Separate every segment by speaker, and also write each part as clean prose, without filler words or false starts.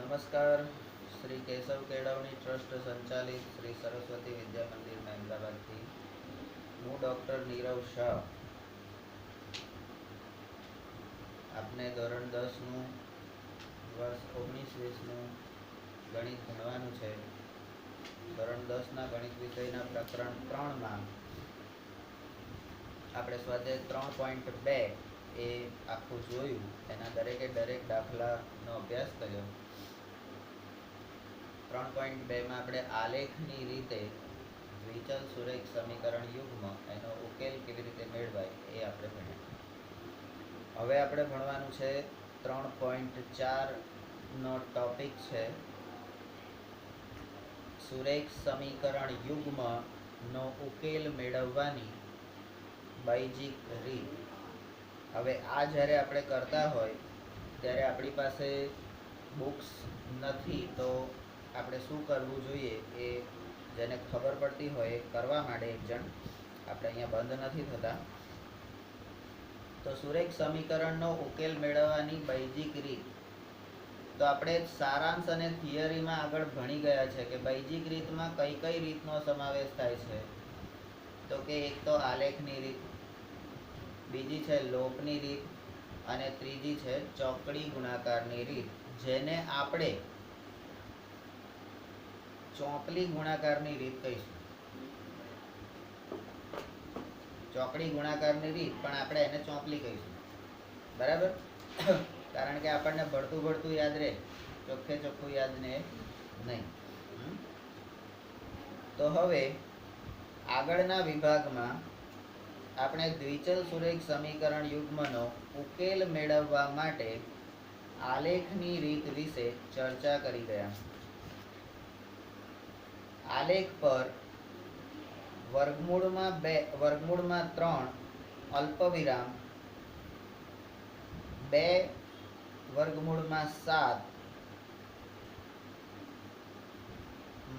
Speaker 1: નમસ્કાર. શ્રી કેશવ કેળવણી ટ્રસ્ટ સંચાલિત શ્રી સરસ્વતી વિદ્યા મંદિર મહેમદાબાદથી હું ડૉક્ટર નીરવ શાહ આપને ધોરણ 10નું વર્ષ 19-20નું ગણિત ભણવાનું છે. ધોરણ 10ના ગણિત વિષયના પ્રકરણ 3માં આપણે સ્વાધ્યાય 3.2 એ આખું જોયું. એના દરેકે દરેક દાખલાનો અભ્યાસ કર્યો. 3.2માં આપણે આલેખની રીતે દ્વિચલ સુરેખ સમીકરણ યુગ્મ એનો ઉકેલ કેવી રીતે મેળવાય એ આપણે ભણ્યા. હવે આપણે ભણવાનું છે 3.4નો ટોપિક છે સુરેખ સમીકરણ યુગ્મનો ઉકેલ મેળવવાની બાયજીક રીત. હવે આ જ્યારે આપણે કરતા હોય ત્યારે આપણી પાસે બુક્સ નથી, તો આપણે શું કરવું જોઈએ એ જેને ખબર પડતી હોય એ કરવા માટે એક જણ આપણે અહીંયા બંધ નથી થતા. તો સુરેખ સમીકરણનો ઉકેલ મેળવવાની બાયજીક રીત તો આપણે સારાંશ અને થિયરીમાં આગળ ભણી ગયા છે કે બાયજીક રીતમાં કઈ કઈ રીતનો સમાવેશ થાય છે. તો કે એક તો આલેખની રીત, બીજી છે લોપની રીત અને ત્રીજી છે ચોકડી ગુણાકારની રીત, જેને આપણે ચોકડી ગુણાકારની રીત કહીશું. ચોકડી ગુણાકારની રીત પણ આપણે એને ચોપલી કહીશું. બરાબર? કારણ કે આપણને ભળતું યાદ રહે, ચોખ્ખે ચોખ્ખું યાદ ને નહીં. તો હવે આગળના વિભાગમાં આપણે દ્વિચલ સુરેખ સમીકરણ યુગ્મનો ઉકેલ મેળવવા માટે આલેખની રીત વિશે ચર્ચા કરી ગયા. આલેખ પર વર્ગમૂળમાં 3 અલ્પવિરામ 2/7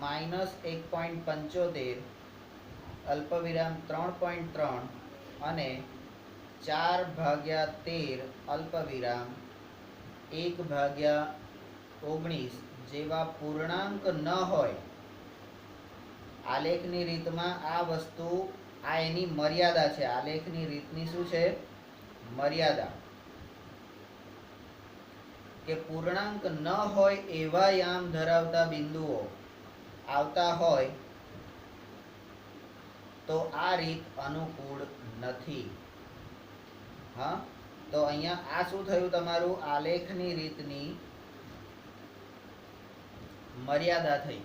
Speaker 1: -1.75 અલ્પવિરામ 3.3 અને 4/13 અલ્પવિરામ 1/19 જેવા પૂર્ણાંક ન હોય. આલેખની રીતમાં આ વસ્તુ, આ એની મર્યાદા છે. આલેખની રીતની શું છે? મર્યાદા. કે પૂર્ણાંક ન હોય એવા યામ ધરાવતા બિંદુઓ આવતા હોય તો આ રીત અનુકૂળ નથી. હા, તો અહીંયા આ શું થયું? તમારું આલેખની રીતની મર્યાદા થઈ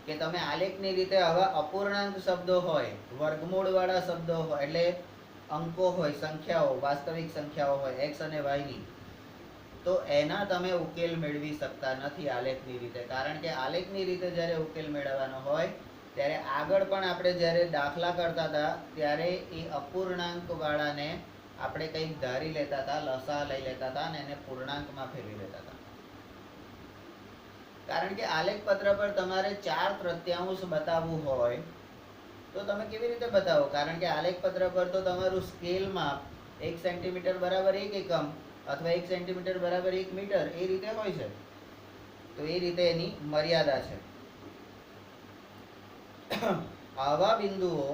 Speaker 1: કે તમે આલેખની રીતે હવે અપૂર્ણાંક શબ્દો હોય, વર્ગમૂળવાળા શબ્દો હોય, એટલે અંકો હોય, સંખ્યાઓ, વાસ્તવિક સંખ્યાઓ હોય x અને y ની, તો એના તમે ઉકેલ મેળવી શકતા નથી આલેખની રીતે. કારણ કે આલેખની રીતે જ્યારે ઉકેલ મેળવવાનો હોય ત્યારે આગળ પણ આપણે જ્યારે દાખલા કરતા હતા ત્યારે એ અપૂર્ણાંકવાળાને આપણે કંઈક ધારી લેતા હતા, લસા લઈ લેતા હતા અને એને પૂર્ણાંકમાં ફેરવી લેતા હતા. કારણ કે આલેખ પત્ર પર તમારે 4/3 બતાવવું હોય તો તમે કેવી રીતે બતાવો? કારણ કે આલેખ પત્ર પર તો તમારું સ્કેલ માપ 1 સેન્ટીમીટર બરાબર 1 એકમ અથવા 1 સેન્ટીમીટર બરાબર 1 મીટર એ રીતે હોય છે. તો એ રીતે એની મર્યાદા છે. આવા બિંદુઓ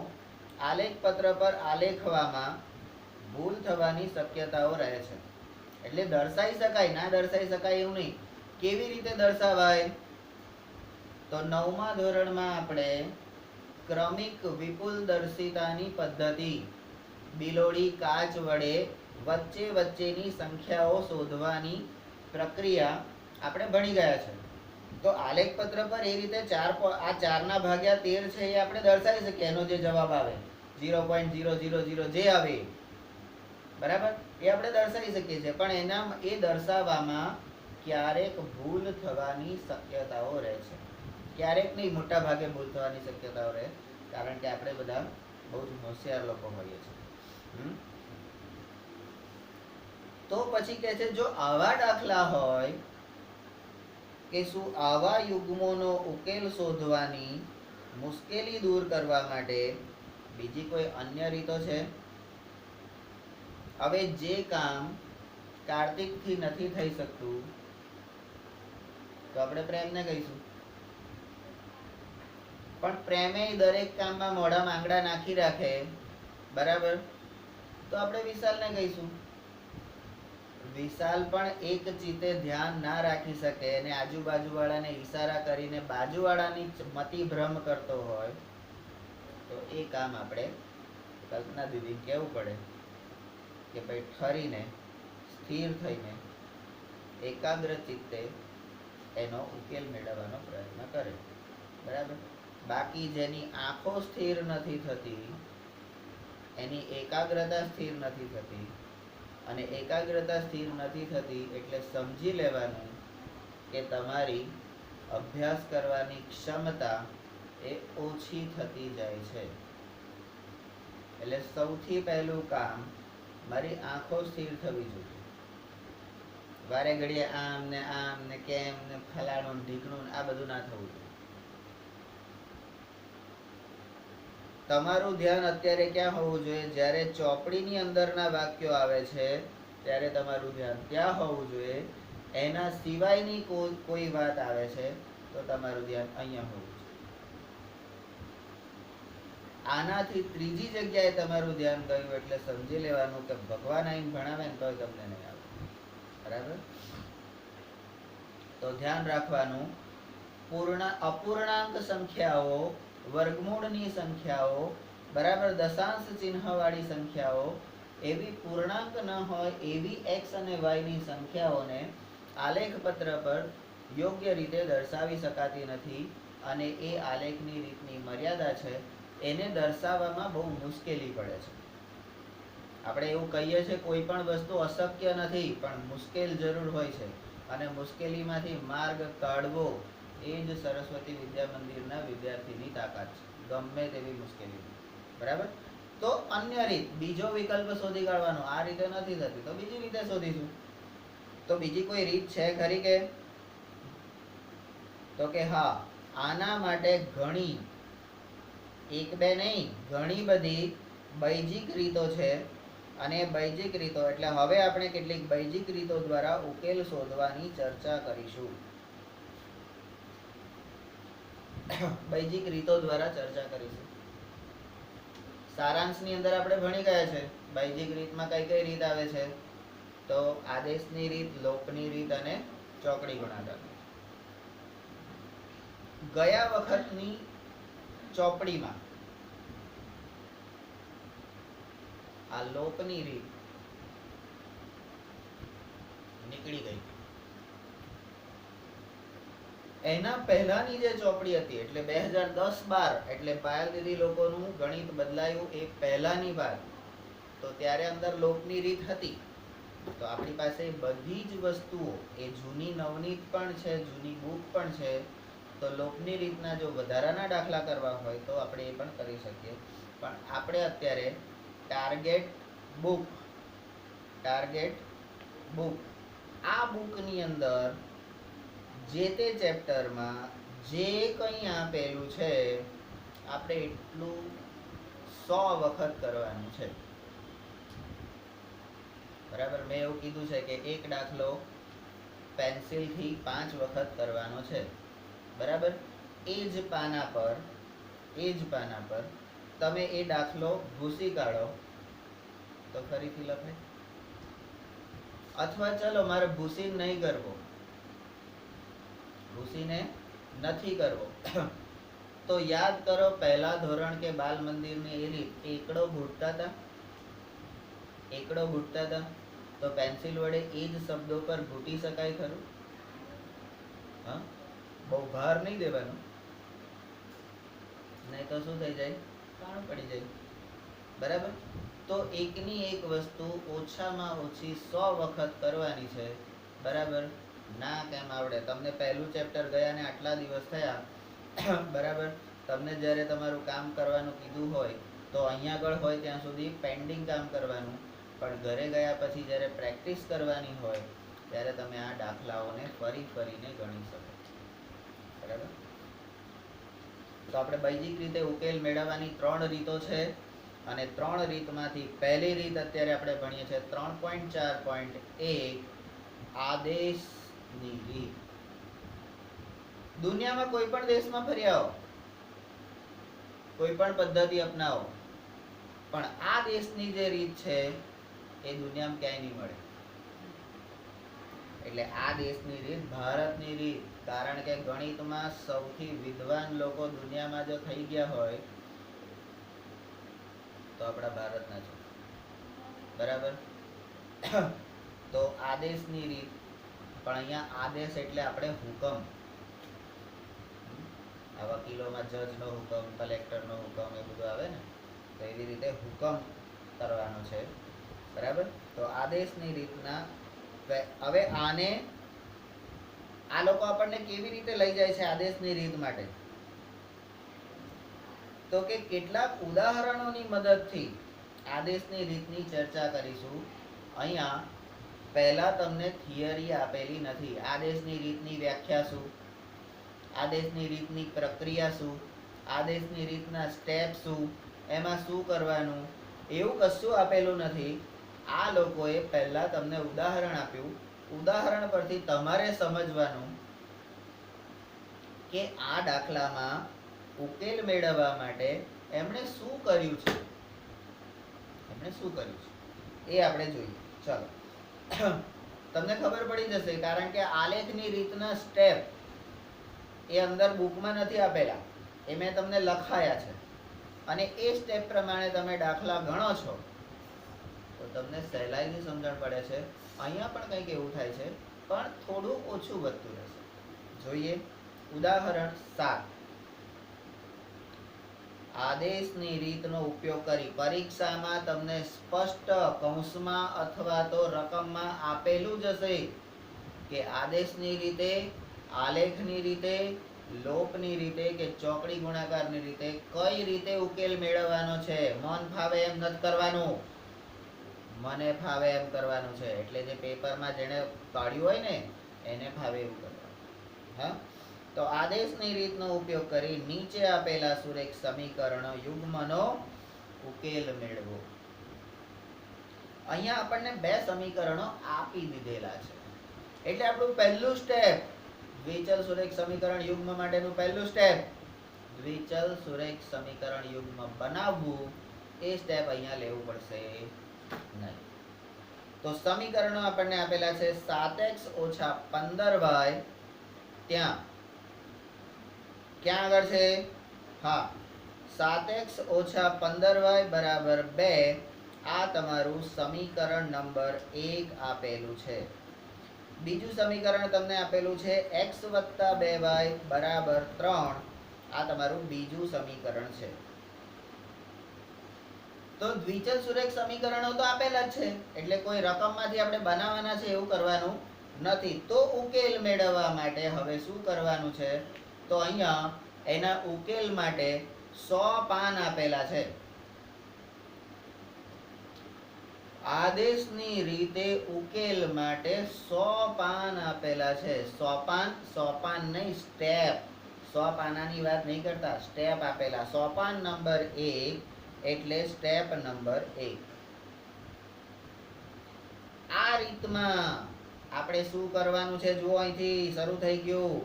Speaker 1: આલેખ પત્ર પર આલેખવામાં ભૂલ થવાની શક્યતાઓ રહે છે. એટલે દર્શાવી શકાય, ના દર્શાવી શકાય એવું નહીં. કેવી રીતે દર્શાવાય? તો 9મા ધોરણમાં આપણે ક્રમિક વિપુલદર્શિતાની પદ્ધતિ, બિલોડી કાચ વડે વચ્ચેની સંખ્યાઓ શોધવાની પ્રક્રિયા આપણે ભણી ગયા છે. તો આલેખ પત્ર પર એ રીતે 4/13 છે એ આપણે દર્શાવી શકીએ. એનો જે જવાબ આવે 0.000 જે આવે બરાબર, એ આપણે દર્શાવી શકીએ છીએ. પણ એના એ દર્શાવવામાં ક્યારેક ભૂલ થવાની શક્યતાઓ રહે છે. ક્યારેક નહીં, મોટા ભાગે ભૂલ થવાની શક્યતાઓ રહે, કારણ કે આપણે બધા બહુ જ હોશિયાર લોકો હોઈએ છીએ. તો પછી કહે છે, જો આવા દાખલા હોય કે શું આવા યુગ્મોનો ઉકેલ શોધવાની મુશ્કેલી દૂર કરવા માટે બીજી કોઈ અન્ય રીતો છે? હવે જે કામ કાર્તિકથી નથી થઈ શકતું, તો આપણે પ્રેમને કહીશું. પણ પ્રેમે દરેક કામમાં મોઢામાં આંગળા નાખી રાખે, બરાબર, તો આપણે વિશાલને કહીશું. વિશાલ પણ એક ચિત્તે ધ્યાન ના રાખી શકે અને આજુબાજુ વાળાને ઈશારા કરીને બાજુવાળાની મતિભ્રમ કરતો હોય તો એ કામ આપણે કલ્પના દીદી કહેવું પડે કે ભાઈ ઠરીને સ્થિર થઈને એકાગ્ર ચિત્તે એનો ઉકેલ મેળવવાનો પ્રયત્ન કરે, બરાબર. બાકી જેની આંખો સ્થિર નથી થતી, એની એકાગ્રતા સ્થિર નથી થતી, અને એકાગ્રતા સ્થિર નથી થતી એટલે સમજી લેવાનું કે તમારી અભ્યાસ કરવાની ક્ષમતા એ ઓછી થતી જાય છે. એટલે સૌથી પહેલું કામ મારી આંખો સ્થિર થવી જોઈએ. વારે ઘડીએ આમ ને કેમ ને ફલાણું ઢીકણું આ બધું ના થવું જોઈએ. તમારું ધ્યાન અત્યારે ક્યાં હોવું જોઈએ? જ્યારે ચોપડીની અંદરના વાક્યો આવે છે ત્યારે તમારું ધ્યાન ત્યાં હોવું જોઈએ. એના સિવાયની કોઈ વાત આવે છે તો તમારું ધ્યાન અહીંયા હોવું જોઈએ. આનાથી ત્રીજી જગ્યાએ તમારું ધ્યાન ગયું એટલે સમજી લેવાનું કે ભગવાન આઈને ભણાવે ને તોય તમને નહીં આવે, બરાબર. તો ધ્યાન રાખવાનું, અપૂર્ણાંક સંખ્યાઓ, વર્ગમૂળની સંખ્યાઓ, બરાબર, દશાંશ ચિહ્ન વાળી સંખ્યાઓ, એવી પૂર્ણાંક ન હોય એવી x અને y ની સંખ્યાઓને આલેખ પત્ર પર યોગ્ય રીતે દર્શાવી શકાતી નથી. અને એ આલેખની રીતની મર્યાદા છે, એને દર્શાવવામાં બહુ મુશ્કેલી પડે છે. આપણે એવું કહીએ છીએ કોઈ પણ વસ્તુ અશક્ય નથી, પણ મુશ્કેલ જરૂર હોય છે, અને મુશ્કેલીમાંથી માર્ગ કાઢવો એ જ સરસ્વતી વિદ્યા મંદિરના વિદ્યાર્થીની તાકાત છે, ગમે તેવી મુશ્કેલી, બરાબર. તો અન્ય રીત, બીજો વિકલ્પ શોધી કાઢવાનો. આ રીતે નથી થતી તો બીજી રીતે શોધીશું. તો બીજી કોઈ રીત છે ખરી કે? તો કે હા, આના માટે ઘણી, એક બે નહીં, ઘણી બધી બૈજિક રીતો છે. અને બૈજિક રીતો એટલે હવે આપણે કેટલીક બૈજિક રીતો દ્વારા ઉકેલ શોધવાની ચર્ચા કરીશું. બૈજિક રીતો દ્વારા ચર્ચા કરીશું. સારાંશની અંદર આપણે ભણી ગયા છે બૈજિક રીતમાં કઈ કઈ રીત આવે છે. તો આદેશની રીત, લોકની રીત અને ચોકડી ગુણાકાર. ગયા વખતની ચોપડીમાં આ લોકની રીત નીકળી ગઈ. એના પહેલાની જે ચોપડી હતી એટલે 2010-12 એટલે પાયલ દીદી લોકોનું ગણિત બદલાયું એ પહેલાની વાત. તો ત્યારે અંદર લોકની રીત હતી. તો આપણી પાસે બધી જ વસ્તુઓ, એ જૂની નવનીત પણ છે, જૂની બુક પણ છે. તો લોકની રીતના જો વધારાના દાખલા કરવા હોય તો આપણે એ પણ કરી શકીએ. પણ આપણે અત્યારે ટાર્ગેટ બુક આ બુકની અંદર જે તે ચેપ્ટરમાં જે કંઈ આપેલું છે આપણે એટલું 100 વખત કરવાનું છે, બરાબર. મેં એવું કીધું છે કે એક દાખલો પેન્સિલથી 5 વખત કરવાનો છે, બરાબર. એ જ પાના પર તમે એ દાખલો ભૂસી કાઢો તો ફરીથી લખે. અથવા ચલો મારે ભૂસીને નહીં કરવો, ભૂસીને નથી કરવો તો યાદ કરો પહેલા ધોરણ કે બાલ મંદિરની એ રીત, એકડો ઘૂંટતા હતા તો પેન્સિલ વડે એ જ શબ્દો પર ઘૂંટી શકાય ખરું? હા, બહુ ભાર નહીં દેવાનો, નહીં તો શું થઈ જાય? કાણું પડી જાય, બરાબર. તો એકની એક વસ્તુ ઓછામાં ઓછી 100 વખત કરવાની છે, બરાબર. ના કેમ આવડે? તમને પહેલું ચેપ્ટર ગયા ને આટલા દિવસ થયા, બરાબર. તમને જ્યારે તમારું કામ કરવાનું કીધું હોય તો અહીંયા આગળ હોય ત્યાં સુધી પેન્ડિંગ કામ કરવાનું, પણ ઘરે ગયા પછી જ્યારે પ્રેક્ટિસ કરવાની હોય ત્યારે તમે આ દાખલાઓને ફરીને ગણી શકો, બરાબર. તો આપણે બૈજિક રીતે ઉકેલ મેળવવાની 3 રીતો છે. અને 3 રીતમાંથી પહેલી રીત અત્યારે આપણે ભણીએ છીએ 3.4.1 આદેશની રીત. દુનિયામાં કોઈ પણ દેશમાં ફરી આવો, કોઈ પણ પદ્ધતિ અપનાવો, પણ આ દેશની જે રીત છે એ દુનિયામાં ક્યાંય નહીં મળે. એટલે આ દેશની રીત ભારતની રીત, કારણ કે ગણિતમાં સૌથી વિદ્વાન લોકો દુનિયામાં જો થઈ ગયા હોય તો આપણા ભારતના છે. બરાબર. તો આદેશની રીત, પણ અહીંયા આદેશ એટલે આપણે હુકમ. આ વકીલોમાં જજનો હુકમ, કલેક્ટરનો હુકમ એ બધું આવે ને, તો એવી રીતે હુકમ કરવાનો છે. બરાબર. તો આદેશની રીતના હવે આને આ લોકો આપણને કેવી રીતે લઈ જાય છે આદેશની રીત માટે, તો કે કેટલાક ઉદાહરણોની મદદથી આદેશની રીતની ચર્ચા કરીશું. અહીંયા પહેલા તમને થિયરી આપેલી નથી. આદેશની રીતની વ્યાખ્યા શું, આદેશની રીતની પ્રક્રિયા શું, આદેશની રીતના સ્ટેપ શું, એમાં શું કરવાનું, એવું કશું આપેલું નથી. આ લોકોએ પહેલા તમને ઉદાહરણ આપ્યું. ઉદાહરણ પરથી તમારે સમજવાનું કે આ દાખલામાં ઉકેલ મેળવવા માટે એમણે શું કર્યું છે, એમણે શું કર્યું છે એ આપણે જોઈએ. ચાલો, તમને ખબર પડી જશે, કારણ કે આલેખની રીતના સ્ટેપ એ અંદર બુકમાં નથી આપેલા, એ મેં તમને લખાયા છે, અને એ સ્ટેપ પ્રમાણે તમે દાખલા ગણો છો તો તમને સહેલાઈથી સમજણ પડે છે. અહીંયા પણ કંઈક એવું થાય છે, પણ થોડું ઓછું વધતું રહેશે. જોઈએ ઉદાહરણ 7. આદેશની રીતનો ઉપયોગ કરી પરીક્ષામાં તમને સ્પષ્ટ કૌંસમાં અથવા તો રકમમાં આપેલું જ હશે કે આદેશની રીતે, આલેખની રીતે, લોપની રીતે કે ચોકડી ગુણાકારની રીતે કઈ રીતે ઉકેલ મેળવવાનો છે. મન ફાવે એમ નથી કરવાનું, મને ફાવે એમ કરવાનું છે. એટલે જે પેપરમાં જેને કાઢ્યું હોય ને એને ફાવે એવું કરવાનું. હા, તો આદેશની રીતનો ઉપયોગ કરી નીચે આપેલા સુરેખ સમીકરણો યુગ્મનો ઉકેલ મેળવો. અહીંયા આપણને બે સમીકરણો આપી દીધેલા છે, એટલે આપણું પહેલું સ્ટેપ દ્વિચલ સુરેખ સમીકરણ યુગ્મ માટેનું પહેલું સ્ટેપ દ્વિચલ સુરેખ સમીકરણ યુગ્મ બનાવવું. એ સ્ટેપ અહીંયા લેવું પડશે નહીં. તો સમીકરણો આપણને આપેલા છે 7x - 15y. ત્યાં ક્યાં આગળ છે? હા, 7x - 15y બરાબર 2. આ તમારું સમીકરણ નંબર 1 આપેલું છે. બીજું સમીકરણ તમને આપેલું છે x + 2y બરાબર 3. આ તમારું બીજું સમીકરણ છે. તો દ્વિચલ સુરેખ સમીકરણો તો આપેલા જ છે, એટલે કોઈ રકમમાંથી આપણે બનાવવાના છે એવું કરવાનું નથી. તો ઉકેલ મેળવવા માટે હવે શું કરવાનું છે, તો અહીંયા એના ઉકેલ માટે 100 પાન આપેલા છે. આદેશની રીતે ઉકેલ માટે 100 પાન આપેલા છે. 100 પાન નહીં, સ્ટેપ. 100 પાનાની વાત નહીં કરતા, સ્ટેપ આપેલા. 100 પાન નંબર 1 એટલે સ્ટેપ નંબર 1. આ રીતમાં આપણે શું કરવાનું છે, જુઓ અહીંથી શરૂ થઈ ગયું.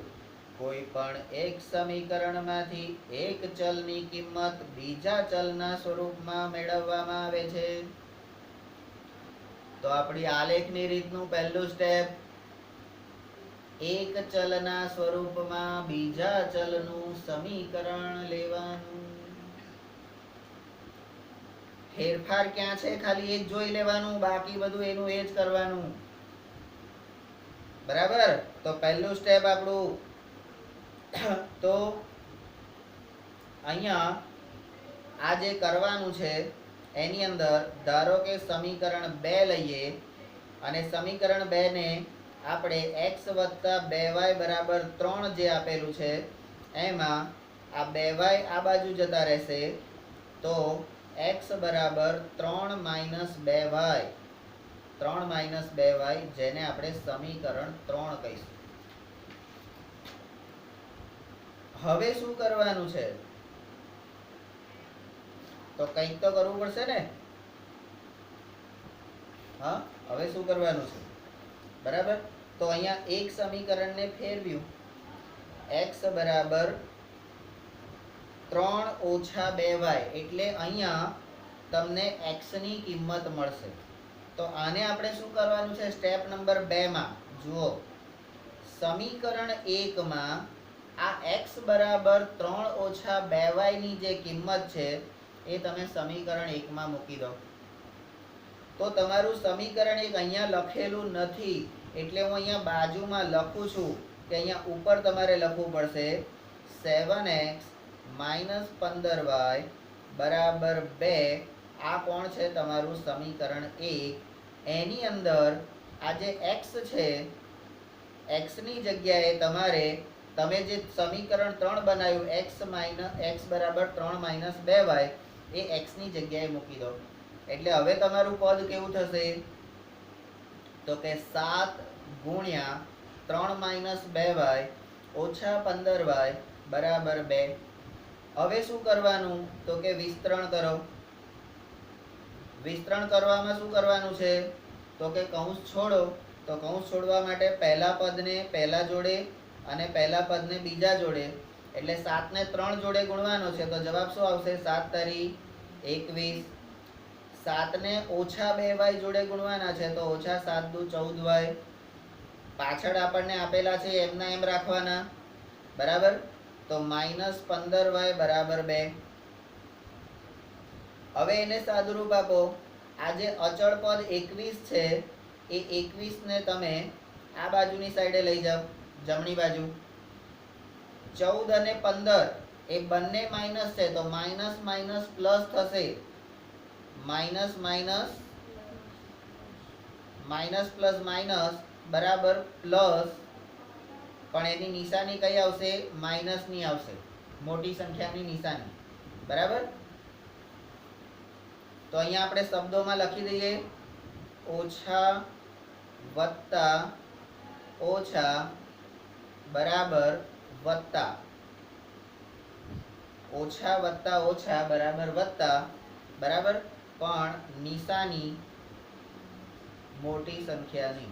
Speaker 1: કોઈ પણ એક સમીકરણમાંથી એક ચલની કિંમત બીજા ચલના સ્વરૂપમાં મેળવવામાં આવે છે. તો આપણી આલેખની રીતનું પહેલું સ્ટેપ, એક ચલના સ્વરૂપમાં બીજા ચલનું સમીકરણ લેવાનું. ફેરફાર ક્યાં છે ખાલી એ જ જોઈ લેવાનું, બાકી બધું એનું એ જ કરવાનું. બરાબર. તો પહેલું સ્ટેપ આપણું, તો અહીંયા આ જે કરવાનું છે એની અંદર ધારો કે સમીકરણ 2 લઈએ અને સમીકરણ 2 ને આપણે x + 2y બરાબર 3 જે આપેલું છે એમાં આ 2y આ બાજુ જતા રહેશે. તો x બરાબર 3 - 2y, 3 - 2y, જેને આપણે સમીકરણ 3 કહીશું. હવે શું કરવાનું છે, તો કંઈક તો કરવું પડશે ને. હા, હવે શું કરવાનું છે? બરાબર. તો અહીંયા એક સમીકરણને ફેરવ્યું, x બરાબર 3 ઓછા 2y એટલે અહીંયા તમને x ની કિંમત મળશે. તો આને આપણે શું કરવાનું છે? સ્ટેપ નંબર 2 માં જુઓ, સમીકરણ 1 માં આ x બરાબર 3 ઓછા 2y ની જે કિંમત છે એ તમે સમીકરણ 1 માં મૂકી દો. તો તમારું સમીકરણ 1 અહીંયા લખેલું નથી એટલે હું અહીંયા બાજુમાં લખું છું કે અહીંયા ઉપર તમારે લખવું પડશે 7x માઇનસ 15y બરાબર 2. આ કોણ છે? તમારું સમીકરણ 1. એની અંદર આ જે x છે, x ની જગ્યાએ તમારે તમે જે સમીકરણ 3 બનાવ્યું x બરાબર 3 માઇનસ 2y એ x ની જગ્યાએ મૂકી દો. એટલે હવે તમારું પદ કેવું થશે? તો કે 7 ગુણ્યા 3 માઇનસ 2y ઓછા 15y બરાબર 2. હવે શું કરવાનું? તો કે વિસ્તરણ કરો. વિસ્તરણ કરવામાં શું કરવાનું છે? તો કે કૌંસ છોડો. તો કૌંસ છોડવા માટે પહેલા પદને પહેલા જોડે અને પહેલા પદને બીજા જોડે, એટલે 7 ને 3 જોડે ગુણવાનો છે. તો જવાબ શું આવશે? 7 તારી 21. 7 ને ઓછા 2y જોડે ગુણવાના છે. તો ઓછા 7 દુ 14y. પાછળ આપણને આપેલા છે એમના એમ રાખવાના, બરાબર? તો માઇનસ 15y બરાબર 2. હવે એને સાદુરૂપ આપો. આ જે અચળ પદ 21 છે એ 21 ને તમે આ બાજુની સાઈડે લઈ જાઓ, જમણી બાજુ. 14 અને 15 એ બંને માઇનસ છે તો માઇનસ માઇનસ પ્લસ થશે. Minus minus minus plus minus બરાબર પ્લસ, પણ એની નિશાની કઈ આવશે? માઇનસ ની આવશે, મોટી સંખ્યાની નિશાની, બરાબર? તો અહીંયા આપણે શબ્દોમાં લખી દઈએ ઓછા વત્તા ઓછા બરાબર વત્તા. ઓછા વત્તા ઓછા બરાબર વત્તા, બરાબર? પણ નિશાની મોટી સંખ્યાની,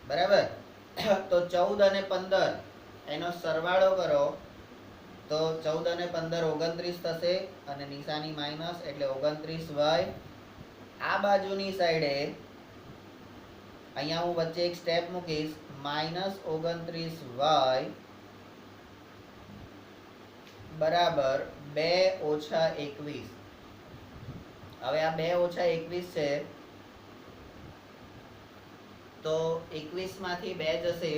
Speaker 1: બરાબર? તો 14 અને 15 એનો સરવાળો કરો તો 14 અને 15 29 થશે અને નિશાની માઇનસ એટલે 29y. આ બાજુની સાઈડે અહીંયા હું વચ્ચે એક સ્ટેપ મૂકીશ, માઇનસ 29y બરાબર 2 ઓછા 21. હવે આ 2 ઓછા 21 છે તો 21 માંથી 2 જશે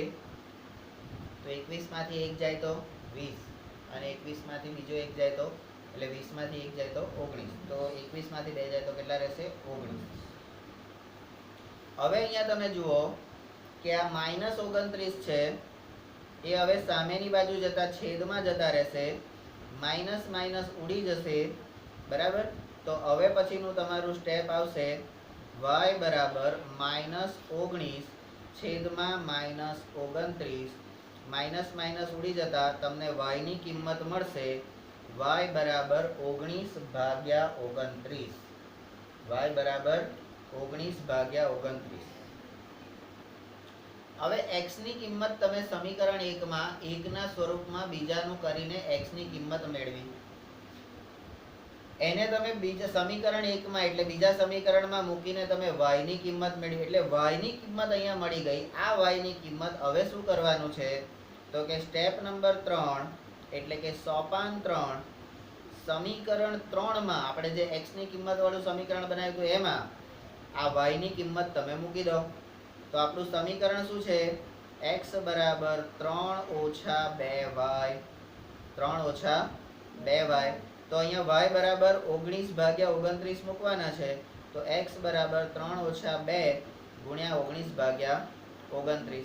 Speaker 1: તો 21 માંથી 1 જાય તો 20 અને 21 માંથી બીજો 1 જાય તો એટલે 20 માંથી 1 જાય તો 19. તો 21 માંથી 2 જાય તો કેટલા રહેશે? 19. હવે અહીંયા તમે જુઓ કે આ માઇનસ 29 છે એ હવે સામેની બાજુ જતા છેદમાં જતા રહેશે. માઇનસ માઇનસ ઉડી જશે, બરાબર? તો હવે પછીનું તમારું સ્ટેપ આવશે y બરાબર માઇનસ 19 છેદમાં માઇનસ 29. માઇનસ માઇનસ ઉડી જતા તમને y ની કિંમત મળશે y બરાબર 19 ભાગ્યા 29. y બરાબર 19 ભાગ્યા 29. હવે x ની કિંમત તમે સમીકરણ 1 માં 1 ના સ્વરૂપમાં બીજાનું કરીને x ની કિંમત મેળવી. એને તમે બીજા સમીકરણ 1 માં એટલે બીજા સમીકરણમાં મૂકીને તમે y ની કિંમત મેળવી, એટલે y ની કિંમત અહીંયા મળી ગઈ. આ y ની કિંમત હવે શું કરવાનું છે? તો કે સ્ટેપ નંબર 3 એટલે કે સોપાન 3 સમીકરણ 3 માં આપણે જે x ની કિંમત વાળું સમીકરણ બનાવ્યું હતું એમાં આ y ની કિંમત તમે મૂકી દો. તો આપણું સમીકરણ શું છે? x બરાબર 3 ઓછા 2y. 3 ઓછા 2y. તો અહીંયા y બરાબર 19 ભાગ્યા 29 મૂકવાના છે. તો x બરાબર 3 ઓછા 2 ગુણ્યા 19 ભાગ્યા 29.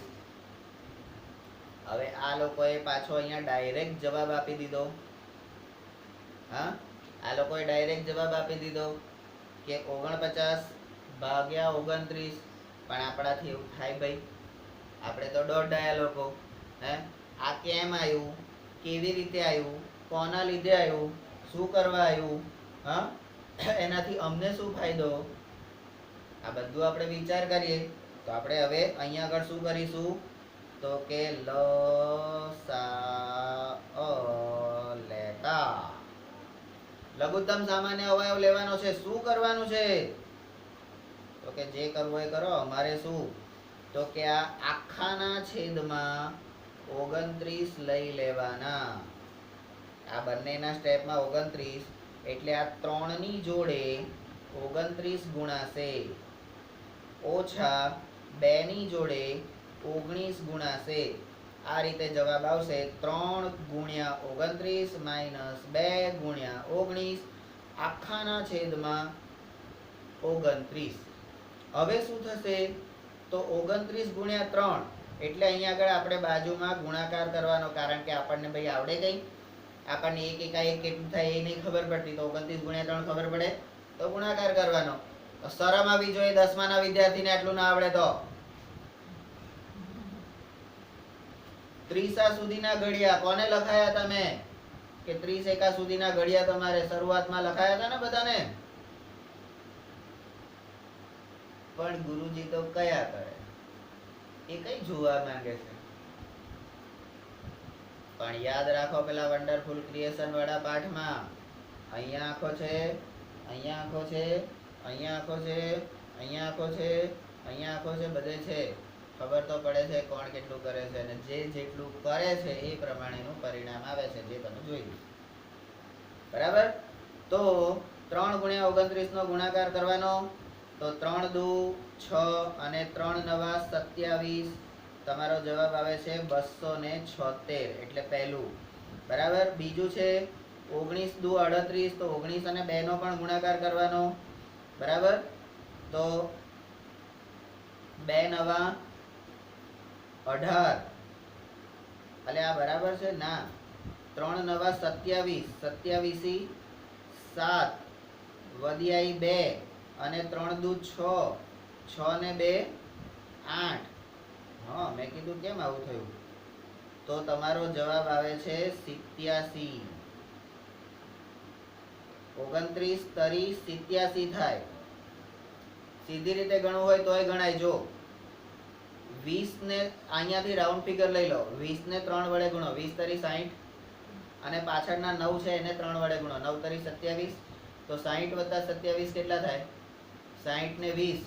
Speaker 1: હવે આ લોકોએ પાછો અહીંયા ડાયરેક્ટ જવાબ આપી દીધો. હા, આ લોકોએ ડાયરેક્ટ જવાબ આપી દીધો કે 49 ભાગ્યા 29. પણ આપણાથી એવું થાય ભાઈ? આપણે તો દોડાયા લોકો. હે, આ કેમ આવ્યું? કેવી રીતે આવ્યું? કોના લીધે આવ્યું? શું કરવા આવ્યું? હા, એનાથી અમને શું ફાયદો? આ બધું આપણે વિચાર કરીએ તો આપણે હવે અહીંયા આગળ શું કરીશું તો કે લસા લેતા લઘુત્તમ સામાન્ય અવયવ લેવાનો છે. શું કરવાનું છે તો કે જે કરવું એ કરો. અમારે શું તો કે આ આખાના છેદમાં 29 લઈ લેવાના. આ બંનેના સ્ટેપમાં 29 એટલે આ 3 ની જોડે 29 ગુણાશે ઓછા 2 ની જોડે 19 ગુણાશે. આ રીતે જવાબ આવશે 3 ગુણ્યા 29 માઇનસ 2 ગુણ્યા 19 આખાના છેદમાં 29. હવે શું થશે તો 29 ગુણ્યા 3 એટલે અહીંયા આગળ આપણે બાજુમાં ગુણાકાર કરવાનો, કારણ કે આપણને ભાઈ આવડે કઈ, આપણને એક એકાએક કેટલું થાય એ નહીં ખબર પડતી. તો 29 ગુણ્યા 3 ખબર પડે તો ગુણાકાર કરવાનો. તો શરમ આવી જોઈએ 10માના વિદ્યાર્થીને આટલું ના આવડે તો. 30 સુધીના ઘડિયા કોને લખાયા તમે કે 30 એકા સુધીના ઘડિયા તમારે શરૂઆતમાં લખાયા હતા ને બધાને? પણ ગુરુજી તો કયા કરે, એ કઈ જોવા માંગે છે. પણ યાદ રાખો પેલા વન્ડરફુલ ક્રિએશન વાળા પાઠમાં અહીંયા આંખો છે, અહીંયા આંખો છે, અહીંયા આંખો છે, અહીંયા આંખો છે, અહીંયા આંખો છે, બધે છે. ખબર તો પડે છે કોણ કેટલું કરે છે, અને જે જેટલું કરે છે એ પ્રમાણેનું પરિણામ આવે છે, જે તમે જોયું. બરાબર? તો 3 ગુણ્યા 29 નો ગુણાકાર કરવાનો. તો 3 દુ 6 અને 3 નવા 27. તમારો જવાબ આવે છે 276. એટલે પહેલું. બરાબર? બીજું છે 19 દુ 38. તો 19 અને 2 નો પણ ગુણાકાર કરવાનો. બરાબર? તો 2 નવા 18. અલે આ બરાબર છે ના? 3 નવા 27. 27 7 વધી આવી 2 અને 3 દુ 6. 6 ને 2 8. હા, મેં કીધું કેમ આવું થયું? તો તમારો જવાબ આવે છે 87. 29 તરી 87 થાય. સીધી રીતે ગણવું હોય તોય ગણાય. જો 20 ને અહીંયાથી રાઉન્ડ ફિગર લઈ લો. 20 ને 3 વડે ગુણો. 20 તરી 60 અને પાછળના 9 છે એને 3 વડે ગુણો. 9 તરી 27. તો 60 વત્તા 27 કેટલા થાય? 60 ને 20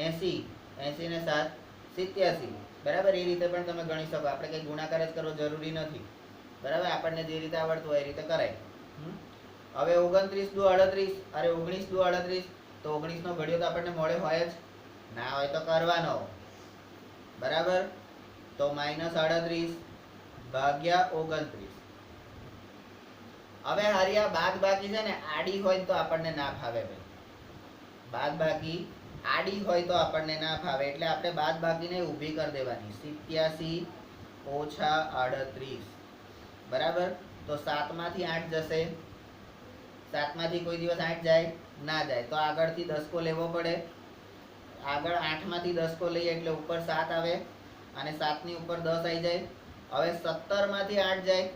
Speaker 1: 80. 80 ને 7 87. બરાબર? એ રીતે પણ તમે ગણી શકો. આપણે કંઈ ગુણાકાર જ કરવો જરૂરી નથી. બરાબર? આપણને જે રીતે આવડતું હોય એ રીતે કરાય. હવે 29 દુ 38. અરે 19 દુ 38. તો 19 નો ઘડિયો તો આપણને મોડે હોય જ ના, હોય તો કરવાનો. બરાબર? તો -38 ભાગ્યા 29. હવે હારી આ બાદ બાકી છે ને આડી હોય તો આપણને ના ફાવે ભાઈ. બાદ બાકી આડી હોય તો આપણને ના ફાવે, એટલે આપણે બાદ બાકીને ઊભી કરી દેવાની. 87 ઓછા 38. બરાબર? તો 7 માંથી 8 જશે. 7 માંથી કોઈ દિવસ 8 જાય ના જાય, તો આગળથી દસકો લેવો પડે. આગળ 8 માંથી દસકો લઈએ એટલે ઉપર 7 આવે અને 7 ની ઉપર 10 આવી જાય. હવે 17 માંથી 8 જાય.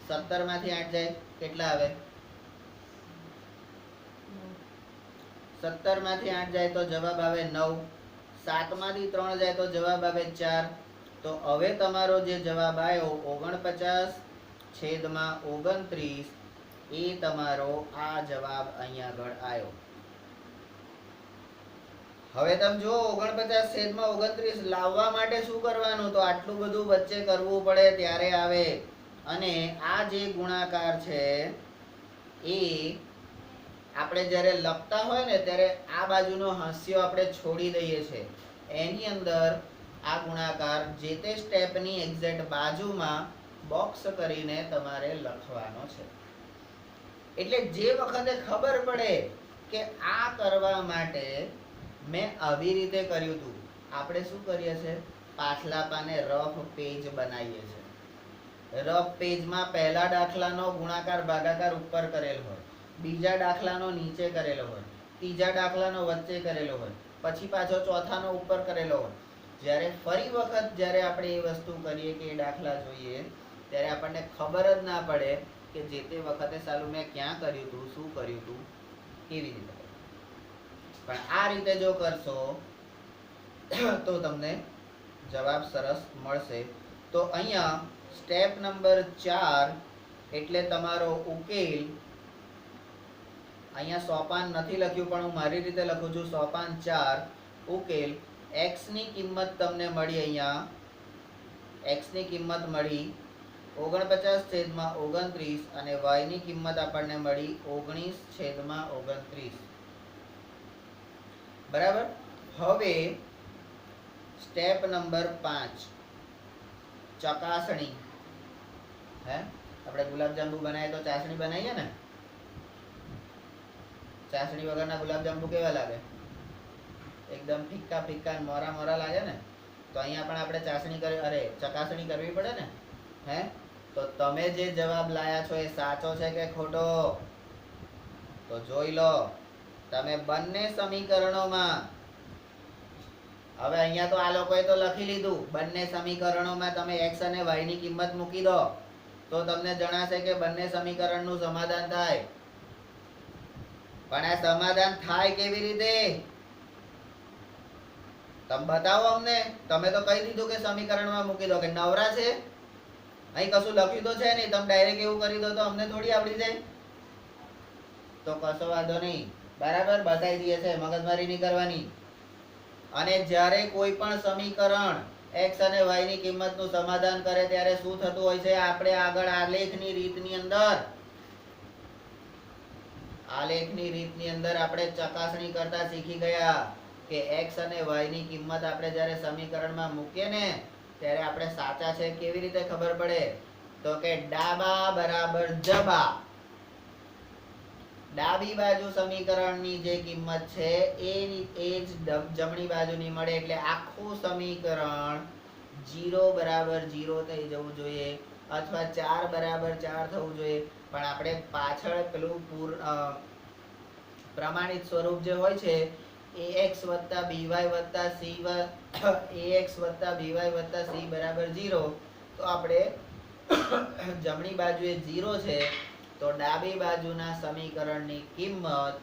Speaker 1: 17 માંથી 8 જાય કેટલા આવે? 17 માંથી 8 જાય તો જવાબ આવે 9. 7 માંથી 3 જાય તો જવાબ આવે 4. તો હવે તમારો જે જવાબ આવ્યો 49/29 એ તમારો આ જવાબ અહીંયા આગળ આવ્યો. હવે તમે જો 49/29 લાવવા માટે શું કરવાનું? તો આટલું બધું વચ્ચે કરવું પડે ત્યારે આવે. અને આ જે ગુણાકાર છે એ આપણે જ્યારે લખતા હોય ને ત્યારે આ બાજુનો હાસ્યો આપણે છોડી દઈએ છીએ. એની અંદર આ ગુણાકાર જે તે સ્ટેપની એક્ઝેક્ટ બાજુમાં બોક્સ કરીને તમારે લખવાનો છે. એટલે જે વખતે ખબર પડે કે આ કરવા માટે મેં આવી રીતે કર્યું હતું, આપણે શું કરીએ છીએ? પાછલા પાને રફ પેજ બનાવીએ છીએ. રફ પેજમાં પહેલા દાખલાનો ગુણાકાર ભાગાકાર ઉપર કરેલો હોય, બીજા દાખલાનો નીચે કરેલો હોય, ત્રીજા દાખલાનો વચ્ચે કરેલો હોય, પછી પાછો ચોથાનો ઉપર કરેલો હોય. જ્યારે ફરી વખત જ્યારે આપણે એ વસ્તુ કરીએ કે એ દાખલા જોઈએ ત્યારે આપણને ખબર જ ના પડે કે જે તે વખતે સાલું મેં ક્યાં કર્યું હતું, શું કર્યું હતું, કેવી રીતે. પણ આ રીતે જો કરશો તો તમને જવાબ સરસ મળશે. તો અહીંયા સ્ટેપ નંબર 4 એટલે તમારો ઉકેલ. અહીંયા સોપાન નથી લખ્યું પણ હું મારી રીતે લખું છું. સોપાન 4 ઉકેલ x ની કિંમત તમને મળી. અહીંયા x ની કિંમત મળી 49/29 અને y ની કિંમત આપણને મળી 19/29. બરાબર. હવે સ્ટેપ નંબર 5 ચકાસણી. હે આપણે ગુલાબજાંબુ બનાવીએ તો ચાસણી બનાવીએ ને. ચાસણી વગરના ગુલાબજાંબુ કેવા લાગે? એકદમ ફિક્કા ફિક્કા મોરા મોરા લાગે ને. તો અહીંયા પણ આપણે ચકાસણી કરવી પડે ને. હે તો તમે જે જવાબ લાયા છો એ સાચો છે કે ખોટો? તો જોઈ લો. તમે બંને સમીકરણોમાં, હવે અહીંયા તો આ લોકોએ તો લખી લીધું, બંને સમીકરણોમાં તમે x અને y ની કિંમત મૂકી દો તો તમને જણાશે કે બંને સમીકરણનું સમાધાન થાય. પણ આ સમાધાન થાય કેવી રીતે? તમે બતાવો અમને. તમે તો કહી દીધું કે સમીકરણમાં મૂકી દો, કે નવરા છે? અહીં કશું લખ્યું તો છે નહીં. તમે ડાયરેક્ટ એવું કરી દો તો અમને થોડી આવડી જાય. તો કશો વાંધો નહીં, બરાબર બતાવી દઈએ છે, મગજમારી નહીં કરવાની. અને જ્યારે કોઈ પણ સમીકરણ x અને y ની કિંમતનું સમાધાન કરે ત્યારે શું થતું હોય છે? આપણે આગળ આલેખની રીતની અંદર આપણે ચકાસણી કરતા શીખી ગયા કે x અને y ની કિંમત આપણે જ્યારે સમીકરણમાં મૂકીએ ને ત્યારે આપણે સાચા છે કેવી રીતે ખબર પડે? તો કે ડાબા બરાબર જબા. ડાબી બાજુ સમીકરણની જે કિંમત છે એ જ જમણી બાજુની મળે. એટલે આખું સમીકરણ 0 બરાબર 0 થઈ જવું જોઈએ અથવા 4 બરાબર 4 થવું જોઈએ. પણ આપણે પાછળ પેલું પ્રમાણિત સ્વરૂપ જે હોય છે ax + by + c બરાબર 0, તો આપણે જમણી બાજુએ 0 છે તો ડાબી બાજુના સમીકરણની કિંમત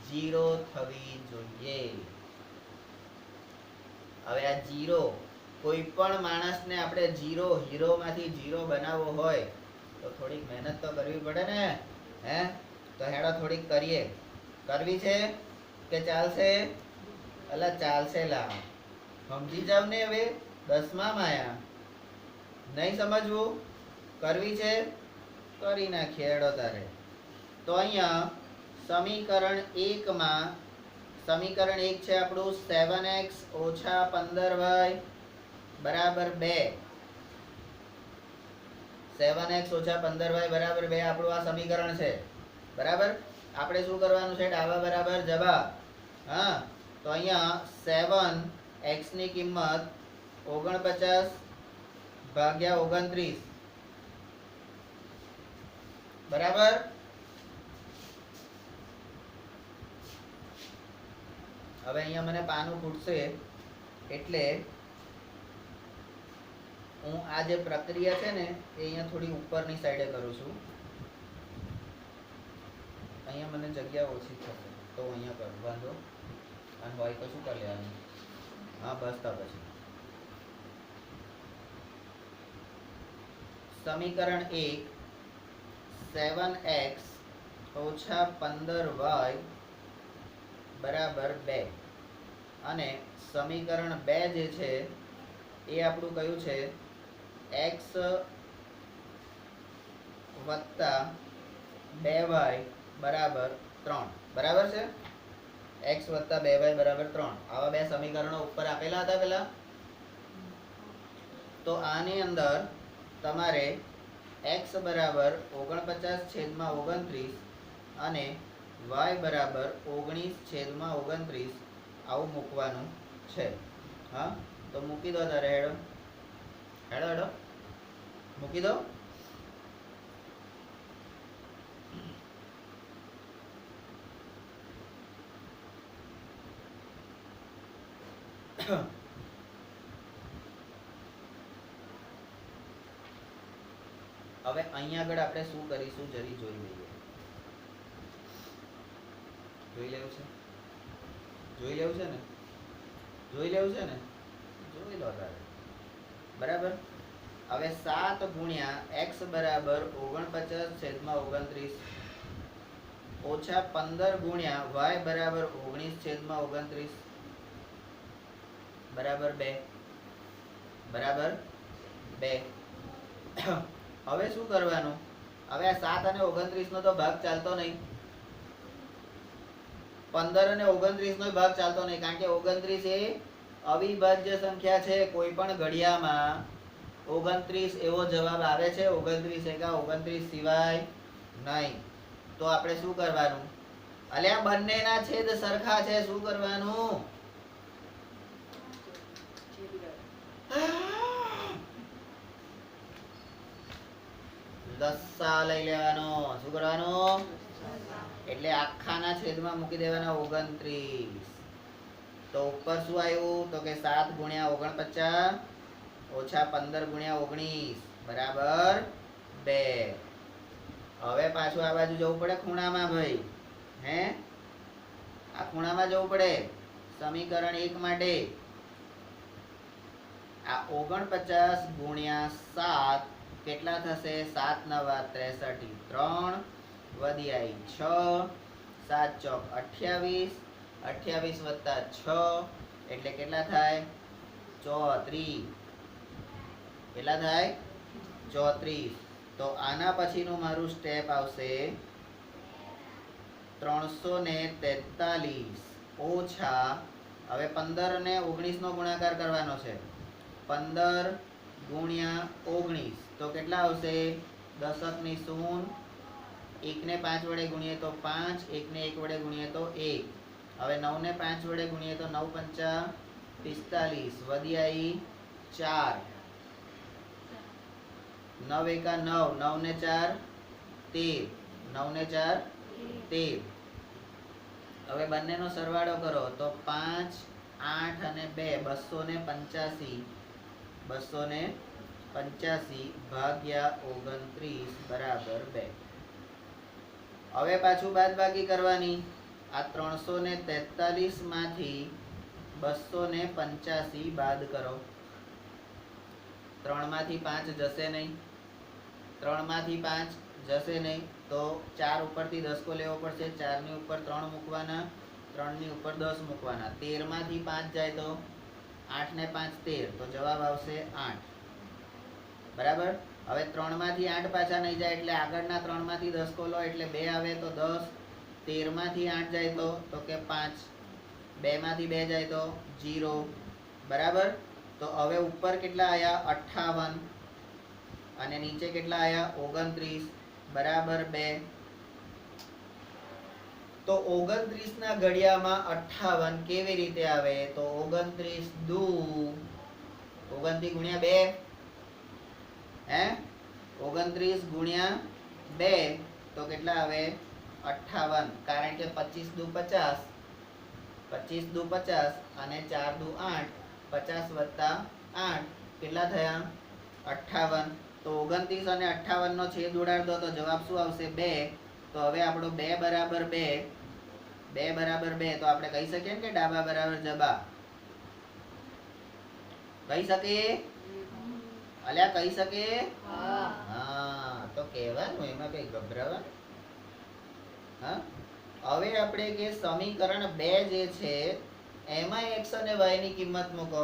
Speaker 1: 0 થવી જોઈએ. હવે આ 0, કોઈ પણ માણસને આપણે હીરોમાંથી 0 બનાવવો હોય તો થોડીક મહેનત તો કરવી પડે ને. હે તો હેડો થોડીક કરીએ. કરવી છે કે ચાલશે? અલા ચાલશે લા. સમજી જાવ ને. હવે 10માં આયા, નહીં સમજવું? કરવી છે? કરી નાખીએ હેડો તારે. તો અહીંયા સમીકરણ 1 છે આપણું 7x - 15y બરાબર 2. 7x - 15y બરાબર 2 આપણું આ સમીકરણ છે. બરાબર. આપણે શું કરવાનું છે? ડાબા બરાબર જબા. હા તો અહીંયા 7x ની કિંમત 49/29 બરાબર. હવે અહીંયા મને પાનું ખૂટશે એટલે હું આ જે પ્રક્રિયા છે ને એ અહીંયા થોડી ઉપરની સાઈડે કરું છું. અહીંયા મને જગ્યા ઓછી થશે તો અહીંયા કરું. વાંધો અને હોય તો શું કરી લેવાનું? હા બસ. તો પછી સમીકરણ 1 7x - 15y બરાબર 2 અને સમીકરણ 2 જે છે એ આપણું કયું છે? x + 2y બરાબર 3. બરાબર છે? x + 2y બરાબર 3. આવા બે સમીકરણો ઉપર આપેલા હતા પેલા. તો આની અંદર તમારે x બરાબર 49/29 અને y બરાબર 19/29 આવું મૂકવાનું છે. હા તો મૂકી દો તારે. હેડો મૂકી દો. હવે અહીંયા આગળ આપણે શું કરીશું જરી જોઈ લઈએ. જોઈ લેવું છે ને? જોઈ લેવું છે ને, જોઈ લો તારે. બરાબર. હવે 7 ગુણ્યા x બરાબર 49/29 ઓછા 15 ગુણ્યા y બરાબર 19/29 બરાબર 2 બરાબર 2. હવે શું કરવાનું? હવે આ 7 અને 29 નો તો ભાગ ચાલતો નહીં, 15 અને 29 નો ભાગ ચાલતો નહીં, કારણ કે 29 એ અવિભાજ્ય સંખ્યા છે. કોઈ પણ ઘડિયામાં 29 એવો જવાબ આવે છે, 29 એકા 29 સિવાય નહીં. તો આપણે શું કરવાનું? અલ્યા બંનેના છેદ સરખા છે, શું કરવાનું? લસા લઈ લેવાનો. શું કરવાનું? એટલે આખાના છેદમાં મૂકી દેવાના 29. તો ઉપર શું આવ્યું? તો કે 7 ગુણ્યા 49 ઓછા 15 ગુણ્યા 19 બરાબર 2. હવે પાછું આ બાજુ જવું પડે ખૂણામાં ભાઈ. હે, આ ખૂણામાં જવું પડે સમીકરણ 1 માટે. આ 49 ગુણ્યા 7 કેટલા થશે? 7 9 63, 3 વધી આવી 6, 7 ચોક 28, 28 વત્તા 6 એટલે કેટલા થાય? 34. કેટલા થાય? 34. તો આના પછીનું મારું સ્ટેપ આવશે 343 ઓછા, હવે 15 ને 19 નો ગુણાકાર કરવાનો છે. 15 ગુણ્યા 19 તો કેટલા આવશે? 10 ની શૂન, 1 ને 5 વડે ગુણીએ તો 5, 1 ને 1 વડે ગુણીએ તો 1. હવે 9 ને 5 વડે ગુણીએ તો 9 પંચા 45 વધી આવી 4. 9 એકા 9, 9 ને 4 13, 9 ને 4 13. હવે બંનેનો સરવાળો કરો તો 5, 8 અને 2 285, 285 ભાગ્યા 29 બરાબર 2. હવે પાછું બાદબાકી કરવાની. આ 343 માંથી 285 બાદ કરો. 3 માંથી 5 જશે નહીં, 3 માંથી 5 જશે નહીં, તો 4 ઉપરથી 10 કો લેવો પડશે. 4 ની ઉપર 3 મૂકવાના, 3 ની ઉપર 10 મૂકવાના. 13 માંથી 5 જાય તો 8 ને 5 13, તો જવાબ આવશે 8. બરાબર. હવે 3 માંથી 8 પાછા નહીં જાય એટલે આગળના 3 માંથી 10 કો લો એટલે 2 આવે તો 10. 13 માંથી 8 જાય તો કે 5, 2 માંથી 2 જાય તો 0. બરાબર. તો હવે ઉપર કેટલા આયા? 58 અને નીચે કેટલા આયા? 29 બરાબર 2. તો 29 ના ઘડિયામાં 58 કેવી રીતે આવે? તો 29 દુ 29 ગુણ્યા 2, હે 29 ગુણ્યા 2 તો કેટલા આવે? 58. કારણ કે 25 દુ 50, 25 દુ 50 અને 4 દુ 8, 50 વત્તા 8 કેટલા થયા? 58. તો 29 અને 58 નો છેદ ઉડાડ દો તો જવાબ શું આવશે? 2. તો હવે આપણો 2 બરાબર 2, 2 બરાબર 2 તો આપણે કહી શકીએ કે ડાબા બરાબર જબા? કહી શકીએ? અલ્યા કહી શકીએ? હા, તો કહેવાનું, એમાં કઈ ગભરાવા. હા, હવે આપણે કે સમીકરણ 2 જે છે એમાં x અને y ની કિંમત મૂકો.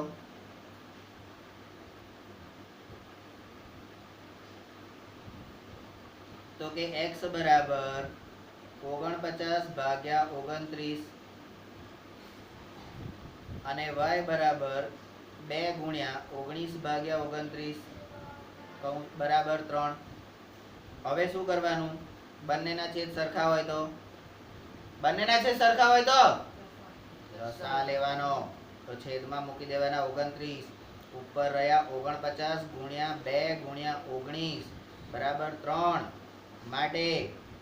Speaker 1: તો કે x બરાબર 49 ભાગ્યા 29 અને y બરાબર 2 ગુણ્યા 19 ભાગ્યા 29 બરાબર 3. હવે શું કરવાનું? બંનેના છેદ સરખા હોય તો, બંનેના છેદ સરખા હોય તો રસા લેવાનો. તો છેદમાં મૂકી દેવાના 29. ઉપર રહ્યા 49 ગુણ્યા 2 ગુણ્યા 19 બરાબર 3. માટે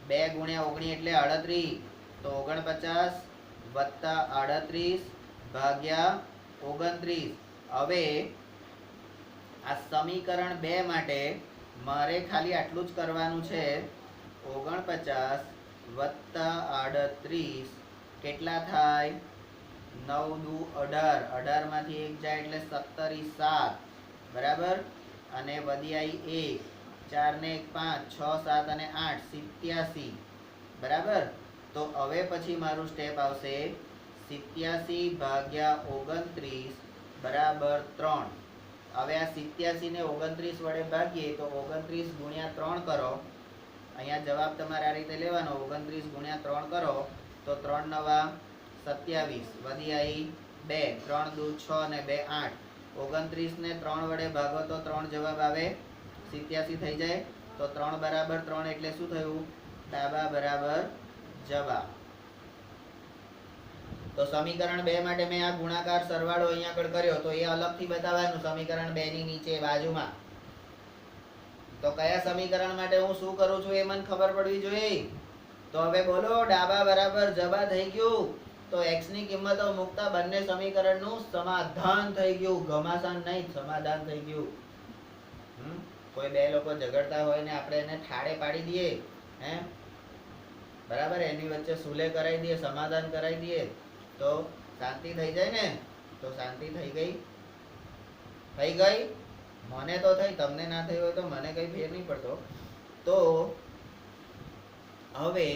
Speaker 1: 2 ગુણ્યા 19 એટલે 38. તો 49 વત્તા 38 ભાગ્યા 29. હવે આ સમીકરણ 2 માટે મારે ખાલી આટલું જ કરવાનું છે. 49 વત્તા 38 કેટલા થાય? 9 દુ 18, 18 માંથી 1 જાય એટલે 17 ઈ 7, બરાબર. અને વધી આવી 1, 4 ને 1 5, 6 7 અને 8 87, બરાબર. તો હવે પછી મારું સ્ટેપ આવશે 87 ભાગ્યા 29 બરાબર 3. હવે આ 87 ને 29 વડે ભાગીએ તો 29 ગુણ્યા 3 કરો. અહીંયા જવાબ તમારે આ રીતે લેવાનો. 29 ગુણ્યા 3 કરો તો 3 નવા 27, વધી આવી 2, 3 દુ 6 ને 2 8. 29 ને 3 વડે ભાગો તો 3 જવાબ આવે 87 થઈ જાય. તો 3 બરાબર 3 એટલે શું થયું? ડાબા બરાબર જવાબ. તો સમીકરણ 2 માટે મેં આ ગુણાકાર સરવાળો અહીંયા આગળ કર્યો, તો એ અલગથી બતાવવાનું સમીકરણ 2 ની નીચે બાજુમાં. તો કયા સમીકરણ માટે હું શું કરું છું એ મને ખબર પડવી જોઈએ. તો હવે બોલો, ડાબા બરાબર જવાબ થઈ ગયું. તો x ની કિંમતો મૂકતા બંને સમીકરણનું સમાધાન થઈ ગયું. ઘમાસાન નહીં, સમાધાન થઈ ગયું. કોઈ બે લોકો ઝઘડતા હોય ને આપણે એને ઠાડે પાડી દઈએ, હે, બરાબર, એની વચ્ચે સુલે કરાવી દઈએ, સમાધાન કરાવી દઈએ તો શાંતિ થઈ જાય ને. તો શાંતિ થઈ ગઈ? થઈ ગઈ? મને તો થઈ, તમને ના થઈ હોય તો મને કઈ ફેર નહીં પડતો. તો હવે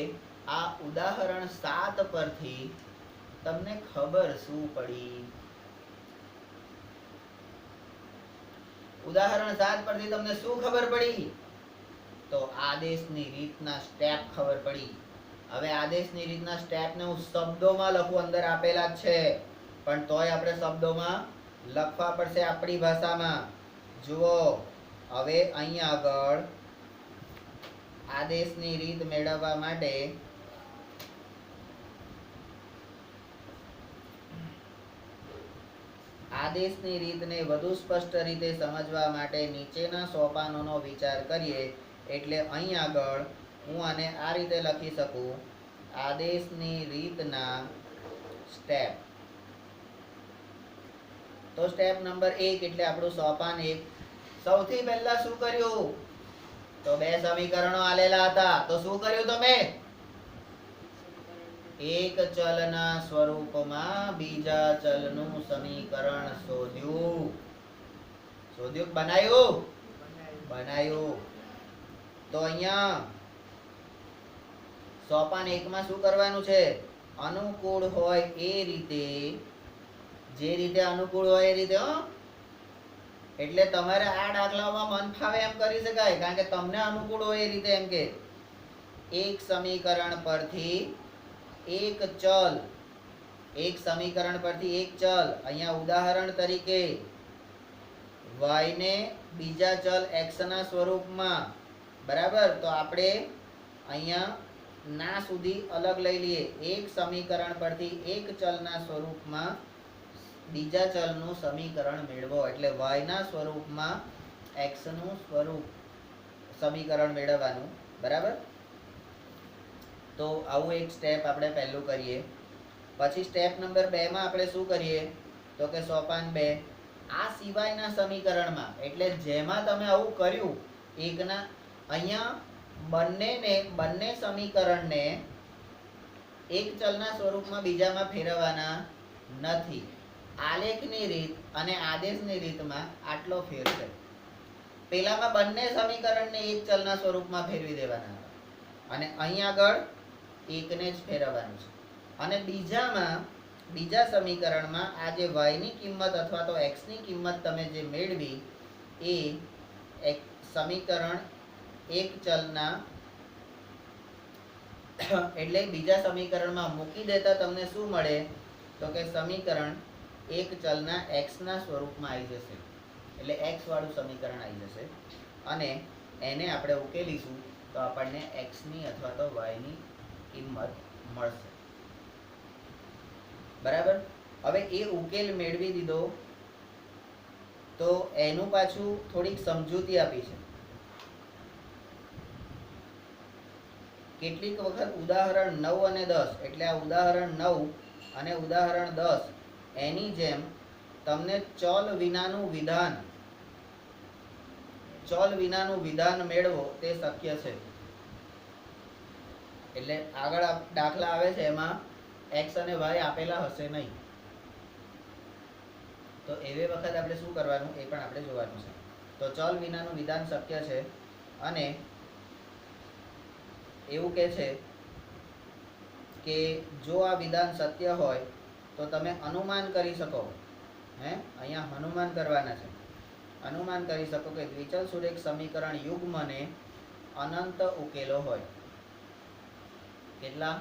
Speaker 1: આ ઉદાહરણ 7 પરથી તમને ખબર શું પડી? ઉદાહરણ 7 પરથી તમને શું ખબર પડી? તો આદેશની રીતના સ્ટેપ ખબર પડી. હવે આદેશની રીતના સ્ટેપને હું શબ્દોમાં લખું, અંદર આપેલા જ છે, પણ તોય આપણે શબ્દોમાં લખવા પડશે આપણી ભાષામાં. જુઓ, હવે અહીંયા આગળ આદેશની રીત મેળવવા માટે આદેશની રીતને વધુ સ્પષ્ટ રીતે સમજવા માટે નીચેના સોપાનોનો વિચાર કરીએ. એટલે અહીં આગળ હું આને આ રીતે લખી શકું: આદેશની રીતના સ્ટેપ. તો સ્ટેપ નંબર 1 એટલે આપણું સોપાન 1. સૌથી પહેલા શું કર્યું? તો બે સમીકરણો આલેલા હતા. તો શું કર્યું તમે? એક ચલના સ્વરૂપમાં બીજા ચલનું સમીકરણ શોધ્યું. શોધ્યું? બનાવ્યું? બનાવ્યું. તો અહીંયા સોપાન 1 માં શું કરવાનું છે? અનુકૂળ હોય એ રીતે, જે રીતે અનુકૂળ હોય એ રીતે. એટલે તમારે આ દાખલામાં મન ફાવે એમ કરી શકાય, કારણ કે તમને અનુકૂળ હોય એ રીતે. એમ કે એક સમીકરણ પરથી એક ચલ, એક સમીકરણ પરથી એક ચલ, અહીંયા ઉદાહરણ તરીકે y ને બીજા ચલ x ના સ્વરૂપમાં, બરાબર. તો આપણે અહીંયા ના સુધી અલગ લઈ લઈએ. એક સમીકરણ પરથી એક ચલના સ્વરૂપમાં બીજા ચલનું સમીકરણ મેળવો. એટલે y ના સ્વરૂપમાં x નું સ્વરૂપ સમીકરણ મેળવવાનું, બરાબર. તો આવું એક સ્ટેપ આપણે પહેલું કરીએ. પછી સ્ટેપ નંબર 2 માં આપણે શું કરીએ? તો કે સોપાન 2, આ સિવાયના સમીકરણમાં, એટલે જેમાં તમે આવું કર્યું એકના, અહીંયા બંને સમીકરણને એક ચલના સ્વરૂપમાં બીજામાં ફેરવવાના નથી. આલેખની રીત અને આદેશની રીતમાં આટલો ફેર છે. પેલામાં બંને સમીકરણને એક ચલના સ્વરૂપમાં ફેરવી દેવાના અને અહીં આગળ એકને જ ફેરવવાનું છે. અને બીજા સમીકરણમાં આ જે y ની કિંમત અથવા તો x ની કિંમત તમે જે મેળવી એ એક સમીકરણ એક ચલના એટલે બીજા સમીકરણમાં મૂકી દેતા તમને શું મળે? તો કે સમીકરણ એક ચલના x ના સ્વરૂપમાં આવી જશે. એટલે x વાળું સમીકરણ આવી જશે અને એને આપણે ઉકેલીશું તો આપણને x ની અથવા તો y ની કિંમત મળશે, બરાબર. હવે એ ઉકેલ મેળવી દીધો તો એનું પાછું થોડીક સમજૂતી આપી છે. કેટલીક વખત ઉદાહરણ 9 અને 10, એટલે આ ઉદાહરણ 9 અને ઉદાહરણ 10 એની જેમ તમને ચલ વિનાનું વિધાન મેળવો તે શક્ય છે. એટલે આગળ દાખલા આવે છે એમાં x અને y આપેલા હશે નહીં, તો એવે વખત આપણે શું કરવાનું એ પણ આપણે જોવાનું છે. તો ચલ વિનાનું વિધાન શક્ય છે અને એવું કહે છે કે જો આ વિધાન સત્ય હોય તો તમે અનુમાન કરી શકો, અહીંયા અનુમાન કરવાના છે, અનુમાન કરી શકો કે દ્વિચલ સુરેખ સમીકરણ યુગ્મને અનંત ઉકેલો હોય. કેટલા?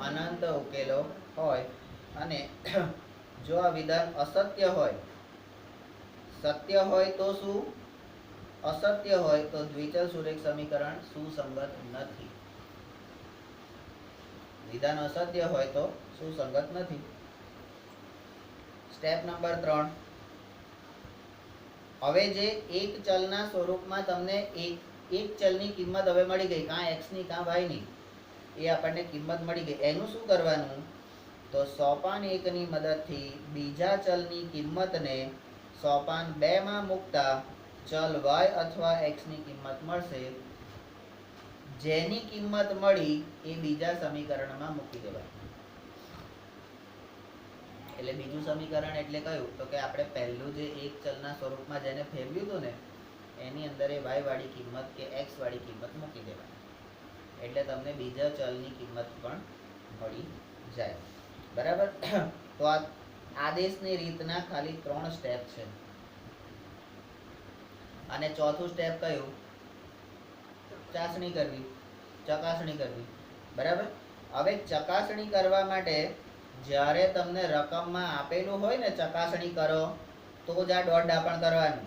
Speaker 1: અનંત ઉકેલો હોય. અને જો આ વિધાન અસત્ય હોય, સત્ય હોય તો શું? અસત્ય હોય તો દ્વિચલ સુરેખ સમીકરણ સુસંગત નથી. વિધાન અસત્ય હોય તો સુસંગત નથી. Step number 3. હવે જે એક ચલના સ્વરૂપમાં તમને એક ચલની કિંમત હવે મળી ગઈ, કાં x ની કાં y ની, એ આપણને કિંમત મળી ગઈ. એનું શું કરવાનું? તો સોપાન 1 ની મદદથી બીજા ચલની કિંમતને સોપાન 2 માં મૂકતા ચલ y અથવા x ની કિંમત મળશે. જેની કિંમત મળી એ બીજા સમીકરણમાં મૂકી દેવાય. એટલે બીજું સમીકરણ એટલે કયું? તો કે આપણે પહેલું જે એક ચલના સ્વરૂપમાં જેને ફેરવ્યું હતું ને એની અંદર એ y વાળી કિંમત કે x વાળી કિંમત મૂકી દેવાય. એટલે તમને બીજા ચલની કિંમત પણ મળી જાય. બરાબર? તો આ આદેશની રીતના ખાલી 3 સ્ટેપ છે. અને ચોથું સ્ટેપ કયું? ચાસણી કરવી, ચકાસણી કરવી. બરાબર? હવે ચકાસણી કરવા માટે જ્યારે તમને રકમમાં આપેલું હોય ને ચકાસણી કરો તો જ આ ડોટ ડાપણ કરવાનું,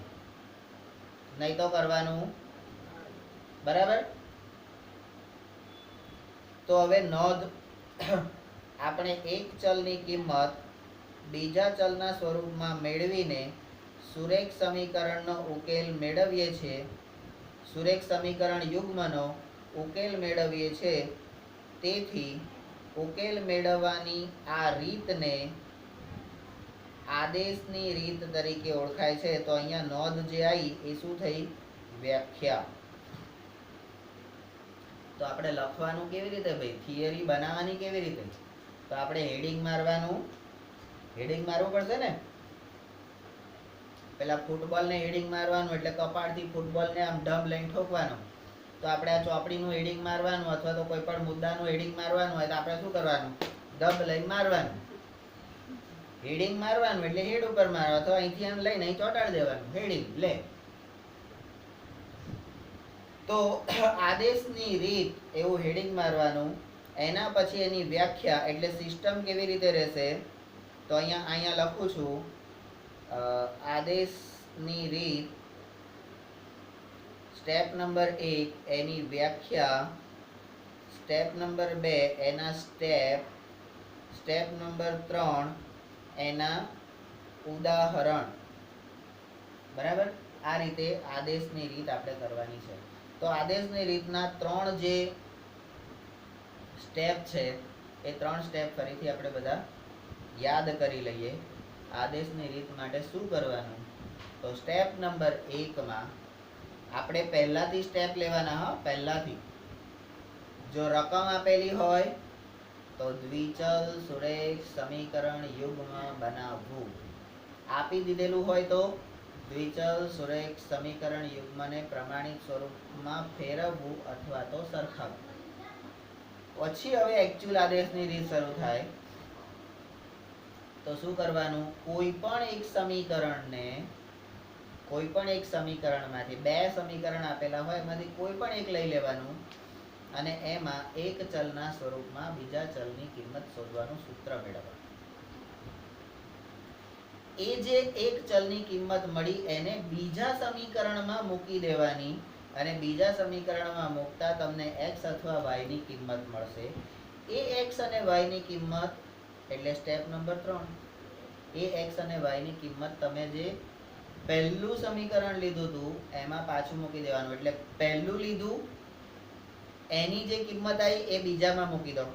Speaker 1: નહીં તો કરવાનું. બરાબર? તો હવે નોંધ, આપણે એક ચલની કિંમત બીજા ચલના સ્વરૂપમાં મેળવીને સુરેખ સમીકરણનો ઉકેલ મેળવીએ છીએ. સુરેખ સમીકરણ યુગ્મનો ઉકેલ મેળવીએ છીએ. તેથી ઉકેલ મેળવવાની આ રીતને આદેશની રીત તરીકે ઓળખાય છે. તો અહીંયા નોંધ જે આવી એ શું થઈ? વ્યાખ્યા. તો આપણે લખવાનું કેવી રીતે ભાઈ? થિયરી બનાવવાની કેવી રીતે? તો આપણે હેડિંગ મારવાનું, હેડિંગ મારવું પડશે ને. પેલા ફૂટબોલને હેડિંગ મારવાનું એટલે કપાળથી ફૂટબોલને આમ ઢબ લઈને ઠોકવાનું. તો આપણે આ ચોપડીનું હેડિંગ મારવાનું અથવા તો કોઈ પણ મુદ્દાનું હેડિંગ મારવાનું હોય તો આપણે શું કરવાનું? ઢબ લઈને મારવાનું. હેડિંગ મારવાનું એટલે હેડ ઉપર મારવા, અથવા અહીંથી આમ લઈને અહીં ચોંટાડી દેવાનું. હેડિંગ લે. તો આદેશની રીત એવું હેડિંગ મારવાનું. એના પછી એની વ્યાખ્યા એટલે સિસ્ટમ કેવી રીતે રહેશે? તો અહીંયા લખું છું આદેશની રીત સ્ટેપ નંબર 1 એની વ્યાખ્યા, સ્ટેપ નંબર 2 એના સ્ટેપ, સ્ટેપ નંબર 3 એના ઉદાહરણ. બરાબર? આ રીતે આદેશની રીત આપણે કરવાની છે. તો આદેશની રીતના 3 જે સ્ટેપ છે એ 3 સ્ટેપ ફરીથી આપણે બધા યાદ કરી લઈએ. આદેશની રીત માટે શું કરવાનું? તો સ્ટેપ નંબર 1 માં આપણે પહેલાથી સ્ટેપ લેવાના. પહેલાથી જો રકમ આપેલી હોય તો દ્વિચલ સુરેખ સમીકરણ યુગ્મ બનાવવું. આપી દીધેલું હોય તો દ્વિચલ સુરેખ સમીકરણ યુગ્મને પ્રમાણિત સ્વરૂપમાં ફેરવવું અથવા તો સરખાવવું. પછી હવે એકચ્યુઅલ આદેશની રીત શરૂ થાય. તો શું કરવાનું? કોઈ પણ એક સમીકરણમાંથી 2 સમીકરણ આપેલા હોય એમાંથી કોઈ પણ એક લઈ લેવાનું અને એમાં એક ચલના સ્વરૂપમાં બીજા ચલની કિંમત શોધવાનું સૂત્ર મેળવવાનું. એ જે એક ચલની કિંમત મળી એને બીજા સમીકરણમાં મૂકી દેવાની અને બીજા સમીકરણમાં મૂકતા તમને x અથવા y ની કિંમત મળશે. એ x અને y ની કિંમત એટલે સ્ટેપ નંબર 3. એ x અને y ની કિંમત તમે જે પહેલું સમીકરણ લીધું હતું એમાં પાછું મૂકી દેવાનું. એટલે પહેલું લીધું એની જે કિંમત આવી એ બીજામાં મૂકી દો.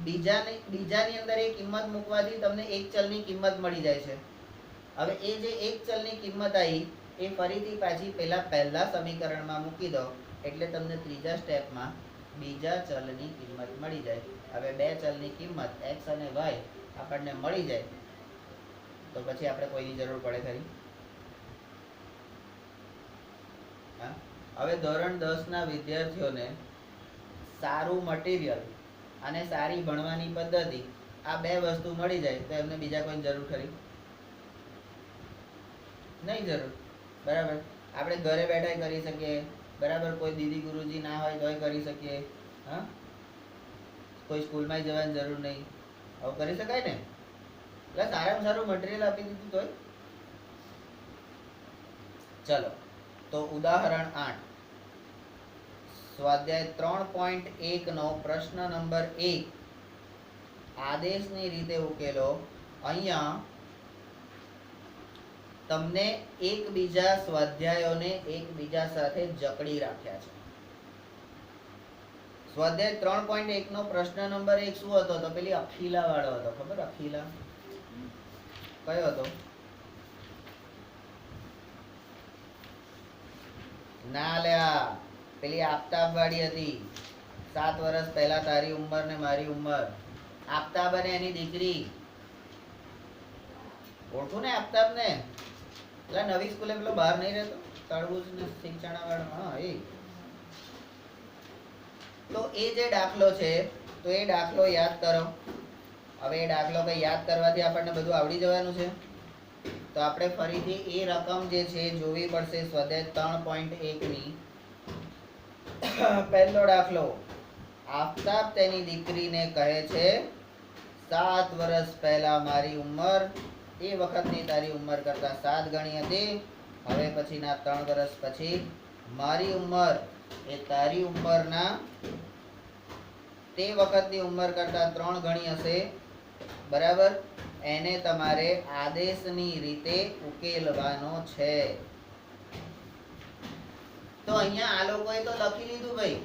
Speaker 1: બીજાની અંદર એ કિંમત મૂકવાથી તમને એક ચલની કિંમત મળી જાય છે. હવે એ જે એક ચલની કિંમત આવી એ ફરીથી પાછી પહેલા સમીકરણમાં મૂકી દો એટલે તમને ત્રીજા સ્ટેપમાં બીજા ચલની કિંમત મળી જાય. હવે 2 ચલની કિંમત x અને y આપણને મળી જાય તો પછી આપણે કોઈની જરૂર પડે ખરી? હા, હવે ધોરણ 10 ના વિદ્યાર્થીઓને સારું મટીરિયલ અને સારી ભણવાની પદ્ધતિ આ બે વસ્તુ મળી જાય તો એમને બીજા કોઈની જરૂર ખરી? નહીં જરૂર. બરાબર, આપણે ઘરે બેઠા કરી શકીએ. બરાબર, કોઈ દીદી ગુરુજી ના હોય તોય કરી શકીએ. હા, કોઈ સ્કૂલમાં જવાની જરૂર નહીં. આવું કરી શકાય ને? એટલે સારામાં સારું મટીરિયલ આપી દીધું તોય. ચલો, તો ઉદાહરણ 8 સ્વાધ્યાય 3.1 નો પ્રશ્ન નંબર 1 આદેશની રીતે ઉકેલો. અહીંયા તમને એકબીજા સ્વાધ્યાયોને એકબીજા સાથે જકડી રાખ્યા છે. સ્વાધ્યાય 3.1 નો પ્રશ્ન નંબર 1 શું હતો? તો પેલી અખિલા વાળો હતો. ખબર? અખિલા કયો હતો? ના લ્યા, પેલી આફતાબ વાળી હતી. 7 વર્ષ પહેલા તારી ઉંમર ને મારી ઉંમર. આફતાબ અને એની દીકરી. ઓળખું ને આફતાબ ને? એટલે નવી સ્કૂલે પેલો બહાર નહીં રહેતો, તરબૂચ ને સિંચાણા વાળો. હા, એ. તો એ જે દાખલો છે, તો એ દાખલો યાદ કરો. હવે એ દાખલો કઈ યાદ કરવાથી આપણને બધું આવડી જવાનું છે? તો આપણે ફરીથી એ રકમ જે છે જોવી પડશે. સ્વાધ્યાય 3.1 ની પહેલો દાખલો. આફતાબ તેની દીકરીને કહે છે 7 વર્ષ પહેલા મારી ઉંમર એ વખતની તારી ઉંમર કરતા 7 ગણી હતી. હવે પછીના 3 વર્ષ પછી મારી ઉંમર એ તારી ઉંમરના તે વખતની ઉંમર કરતા 3 ગણી હશે. બરાબર, એને તમારે આદેશની રીતે ઉકેલવાનો છે. તો અહીંયા આ લોકોએ તો લખી લીધું ભાઈ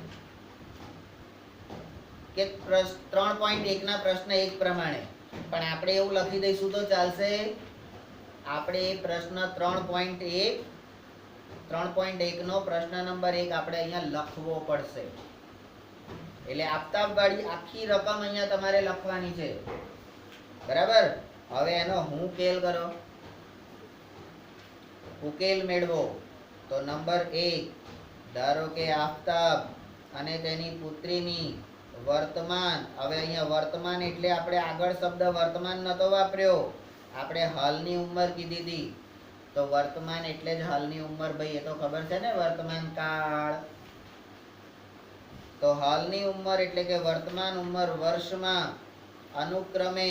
Speaker 1: કે 3.1 ના પ્રશ્ન 1 પ્રમાણે, પણ આપણે એવું લખી દઈશું તો ચાલશે? આપણે પ્રશ્ન 3.1 નો પ્રશ્ન નંબર 1 આપણે અહીંયા લખવો પડશે. એટલે આફતાબ વાળી આખી રકમ અહીંયા તમારે લખવાની છે. બરાબર, હવે એનો હું ઉકેલ કરો. ઉકેલ મેળવો. તો નંબર 1, ધારો કે આફતાબ અને તેની પુત્રીની વર્તમાન. હવે અહીંયા વર્તમાન એટલે આપણે આગળ શબ્દ વર્તમાન નતો વાપર્યો, આપણે હાલની ઉંમર કીધી હતી. તો વર્તમાન એટલે જ હાલની ઉંમર ભાઈ, એ તો ખબર છે ને, વર્તમાન કાળ. તો હાલની ઉંમર એટલે કે વર્તમાન ઉંમર વર્ષમાં અનુક્રમે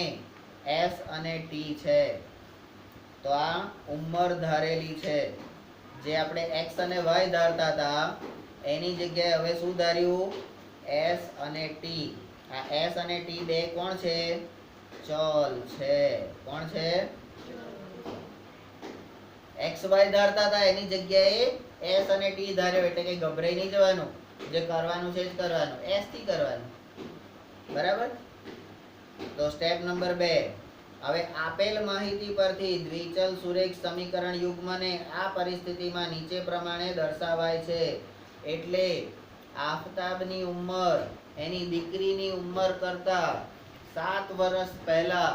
Speaker 1: S અને T છે. તો આ ઉંમર ધારેલી છે. જે આપણે x અને y ધારતા હતા એની જગ્યાએ હવે શું ધાર્યું? S અને T. આ S અને T બે કોણ છે? ચલ છે. કોણ છે? xy ધારતા હતા એની જગ્યાએ S અને T ધાર્યો. એટલે કે ગભરાઈ નહીં જવાનું, જે કરવાનું છે જ કરવાનું, S થી કરવાનું. બરાબર, તો સ્ટેપ નંબર 2. હવે આપેલ માહિતી પરથી દ્વિચલ સુરેખ સમીકરણ યુગ્મને આ પરિસ્થિતિમાં નીચે પ્રમાણે દર્શાવાય છે. એટલે આફતાબની ઉંમર એની દીકરીની ઉંમર કરતા 7 વર્ષ પહેલા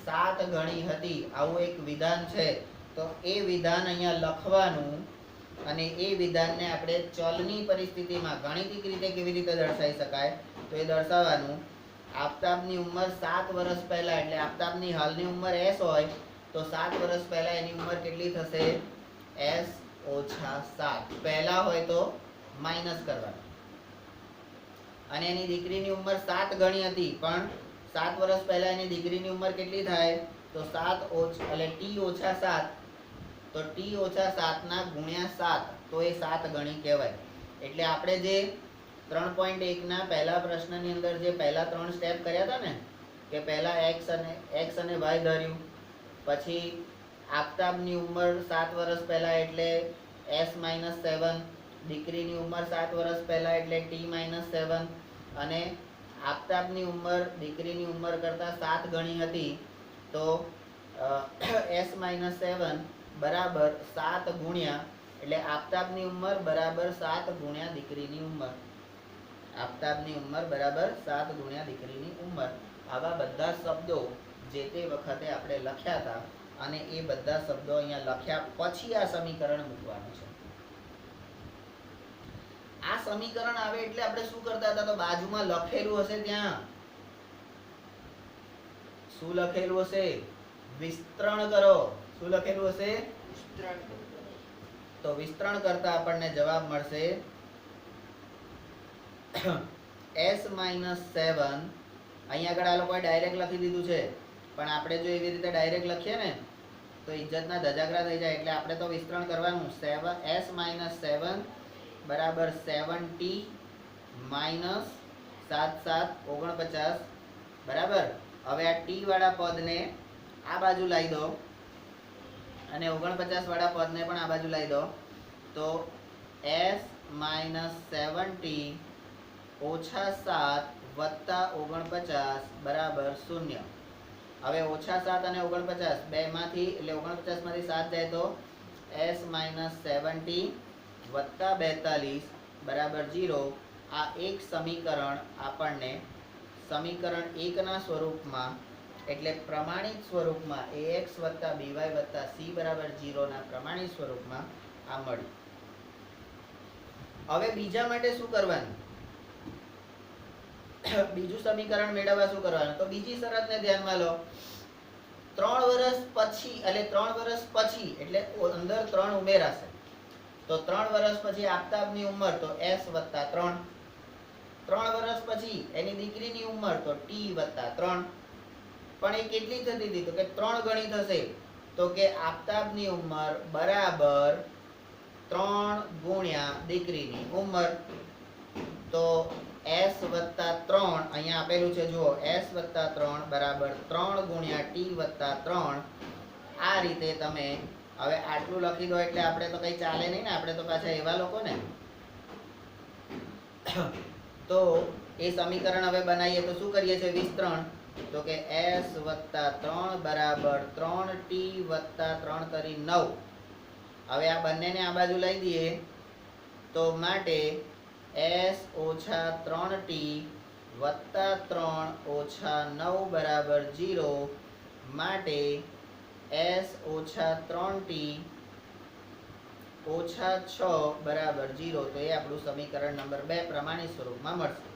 Speaker 1: 7 ગણી હતી. આવું એક વિધાન છે. તો એ વિધાન અહીંયા લખવાનું અને એ વિધાનને આપણે ચલની પરિસ્થિતિમાં ગાણિતિક રીતે કેવી રીતે દર્શાવી શકાય તો એ દર્શાવવાનું. આફતાબની ઉંમર 7 વર્ષ પહેલા, એટલે આફતાબની હાલની ઉંમર S હોય તો 7 વર્ષ પહેલા એની ઉંમર કેટલી થશે? S ઓછા 7. પહેલા હોય તો માઇનસ કરવાનું. અને એની દીકરીની ઉંમર 7 ગણી હતી, પણ 7 વર્ષ પહેલા એની દીકરીની ઉંમર કેટલી થાય? તો 7 ઓછા એટલે T ઓછા 7. તો T ઓછા 7 ના ગુણ્યા 7, તો એ 7 ગણી કહેવાય. એટલે આપણે જે 3.1 ના પહેલા પ્રશ્નની અંદર જે પહેલા 3 સ્ટેપ કર્યા હતા ને, કે પહેલા x અને y ધાર્યું, પછી આફતાબની ઉંમર 7 વર્ષ પહેલા એટલે S - 7, દીકરીની ઉંમર 7 વર્ષ પહેલા એટલે T - 7, અને આફતાબની ઉંમર દીકરીની ઉંમર કરતા 7 ગણી હતી તો S - 7 બરાબર 7 ગુણ્યા, એટલે આફતાબની ઉંમર બરાબર 7 ગુણ્યા દીકરીની ઉંમર. આફતાબની ઉંમર બરાબર 7 ગુણ્યા દીકરીની ઉંમર. આવા બધા શબ્દો જે તે વખતે આપણે લખ્યા હતા અને એ બધા શબ્દો અહીંયા લખ્યા પછી આ સમીકરણ મૂકવાનું છે. આ સમીકરણ આવે એટલે આપણે શું કરતા હતા? તો બાજુમાં લખેલું હશે, ત્યાં શું લખેલું હશે? વિસ્તરણ કરો. શું લખેલું હશે? તો વિસ્તરણ કરતા આપણને જવાબ મળશે s-7. અહીંયા આગળ આ લોકોએ ડાયરેક્ટ લખી દીધું છે, પણ આપણે જો એવી રીતે ડાયરેક્ટ લખીએ ને તો ઇજ્જતના ધજાગરા થઈ જાય. એટલે આપણે તો વિસ્તરણ કરવાનું. s-7 બરાબર 7t માઇનસ 7 7 49 બરાબર. હવે આ t વાળા પદને આ બાજુ લાવી દો અને 49 વાળા પદને પણ આ બાજુ લાવી દો. તો s-7t ઓછા 7 વત્તા 49 બરાબર 0. હવે ઓછા 7 અને 49 બેમાંથી, એટલે 49 માંથી 7 જાય તો s-7t વત્તા 42 બરાબર 0. આ એક સમીકરણ આપણને સમીકરણ 1 ના સ્વરૂપમાં, એટલે પ્રમાણિત સ્વરૂપમાં ax વત્તા by વત્તા c બરાબર 0 ના પ્રમાણિત સ્વરૂપમાં આ મળ્યું. હવે બીજા માટે શું કરવાનું? બીજું સમીકરણ મેળવવા શું કરવાનું? તો બીજી શરતને ધ્યાનમાં લો. 3 વર્ષ પછી, એટલે 3 વર્ષ પછી એટલે અંદર 3 ઉમેરાશે. તો 3 વર્ષ પછી આફતાબની ઉંમર તો s વત્તા 3. 3 વર્ષ પછી એની દીકરીની ઉંમર તો t વત્તા 3. પણ એ કેટલી થતી હતી? તો કે 3 ગણી થશે. તો કે આફતાબની ઉંમર બરાબર 3 ગુણ્યા દીકરીની ઉંમર. તો s વત્તા 3 અહીંયા આપેલું છે, જુઓ, s વત્તા 3 બરાબર 3 ગુણ્યા t વત્તા 3. આ રીતે તમે હવે આટલું લખી દો એટલે આપણે તો કઈ ચાલે નહીં ને, આપણે તો પાછા એવા લોકો ને. તો એ સમીકરણ હવે બનાવીએ તો શું કરીએ છીએ? વિસ્તરણ. તો કે s વત્તા 3 બરાબર 3t વત્તા 3 તરી 9. હવે આ બંનેને આ બાજુ લઈ દઈએ તો માટે s ઓછા 3t વત્તા 3 ઓછા 9 બરાબર 0. માટે s ઓછા 3t ઓછા 6 બરાબર 0. તો એ આપણું સમીકરણ નંબર 2 પ્રમાણિત સ્વરૂપમાં મળશે.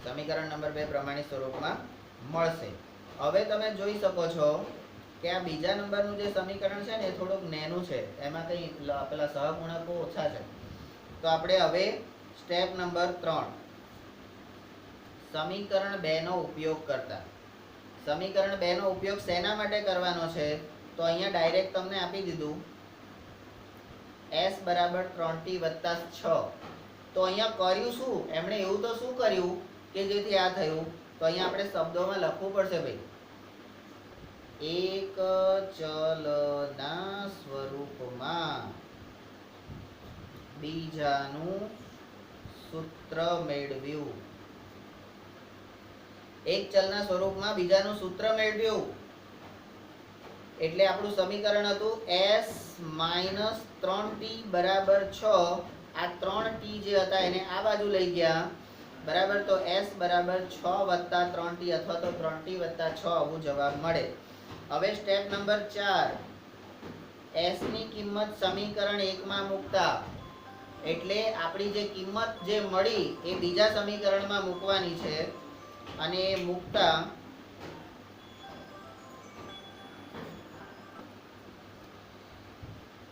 Speaker 1: સમીકરણ નંબર 2 પ્રમાણિત સ્વરૂપમાં મળશે. હવે તમે જોઈ શકો છો કે આ બીજા નંબરનું જે સમીકરણ છે ને એ થોડુંક નેનું છે, એમાં કંઈ પેલા સહગુણકો ઓછા છે. તો આપણે હવે સ્ટેપ નંબર 3 સમીકરણ 2 નો ઉપયોગ કરતા. સમીકરણ 2 નો ઉપયોગ શેના માટે કરવાનો છે? તો અહીંયા ડાયરેક્ટ તમને આપી દીધું s બરાબર 3t વત્તા 6. તો અહીંયા કર્યું શું? એમણે એવું તો શું કર્યું કે જેથી આ થયું? તો અહીંયા આપણે શબ્દોમાં લખવું પડશે ભાઈ. એક ચલના સ્વરૂપમાં બીજાનું સૂત્ર મેળવ્યું. એક ચલના સ્વરૂપમાં બીજાનું સૂત્ર મેળવ્યું એટલે આપણું સમીકરણ હતું s માઇનસ 3t બરાબર 6. આ 3t જે હતા એને આ બાજુ લઈ ગયા બરાબર. તો s બરાબર 6 વત્તા 3t અથવા તો 3t વત્તા 6 આવું જવાબ મળે. હવે સ્ટેપ નંબર 4 s ની કિંમત સમીકરણ 1 માં મૂકતા, એટલે આપણી જે કિંમત જે મળી એ બીજા સમીકરણમાં મૂકવાની છે. અને એ મૂકતા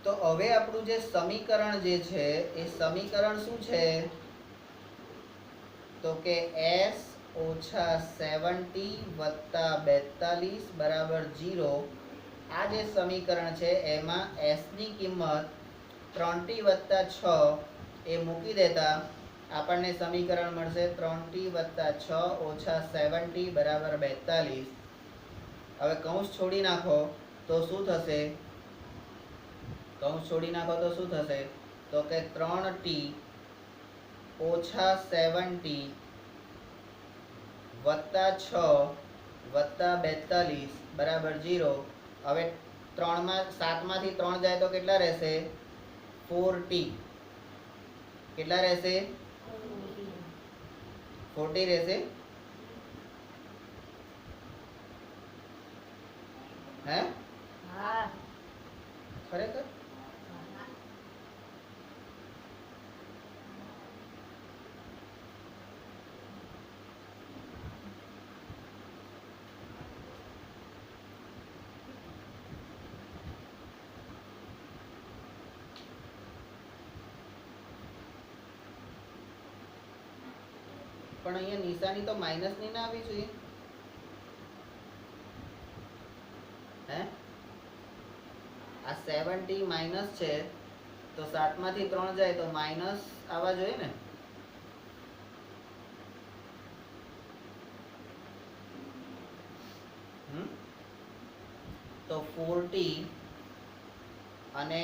Speaker 1: તો હવે આપણું જે સમીકરણ જે છે એ સમીકરણ શું છે? તો કે s ઓછા 7t વત્તા 42 બરાબર 0. આ જે સમીકરણ છે એમાં s ની કિંમત 3t વત્તા 6 એ મૂકી દેતા આપણને સમીકરણ મળશે 3t વત્તા 6 ઓછા 7t બરાબર 42. હવે કૌંસ છોડી નાખો તો શું થશે? કૌંસ છોડી નાખો તો શું થશે? તો કે 3t ઓછા 7t વત્તા 6 વત્તા 42 બરાબર 0. હવે 7 માંથી 3 જાય તો કેટલા રહેશે? 4t. કેટલા રહેશે? 40 રહેશે. હે
Speaker 2: હા
Speaker 1: ખરેખર પણ અહીંયા નિશાની તો માઇનસ ની ના આવી જોઈએ હે આ 70 માઇનસ છે તો 7 માંથી 3 જાય તો માઇનસ આવવા જોઈએ ને તો 40 અને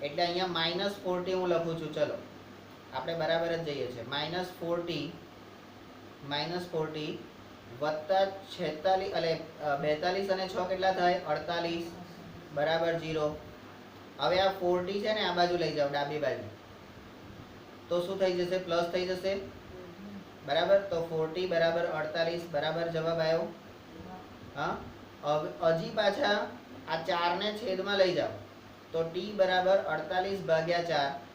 Speaker 1: એટલે અહીંયા -40 હું લખું છું ચલો આપણે બરાબર જ જઈએ છીએ -40 વત્તા 46 એટલે 42 અને 6 કેટલા થાય 48 બરાબર 0 હવે આ 40 છે ને આ બાજુ લઈ જાઓ ડાબી બાજુ તો શું થઈ જશે પ્લસ થઈ જશે બરાબર તો 40 બરાબર 48 બરાબર જવાબ આવ્યો હા હજી પાછા આ 4 ને છેદમાં લઈ જાઓ તો t બરાબર 48 ભાગ્યા 4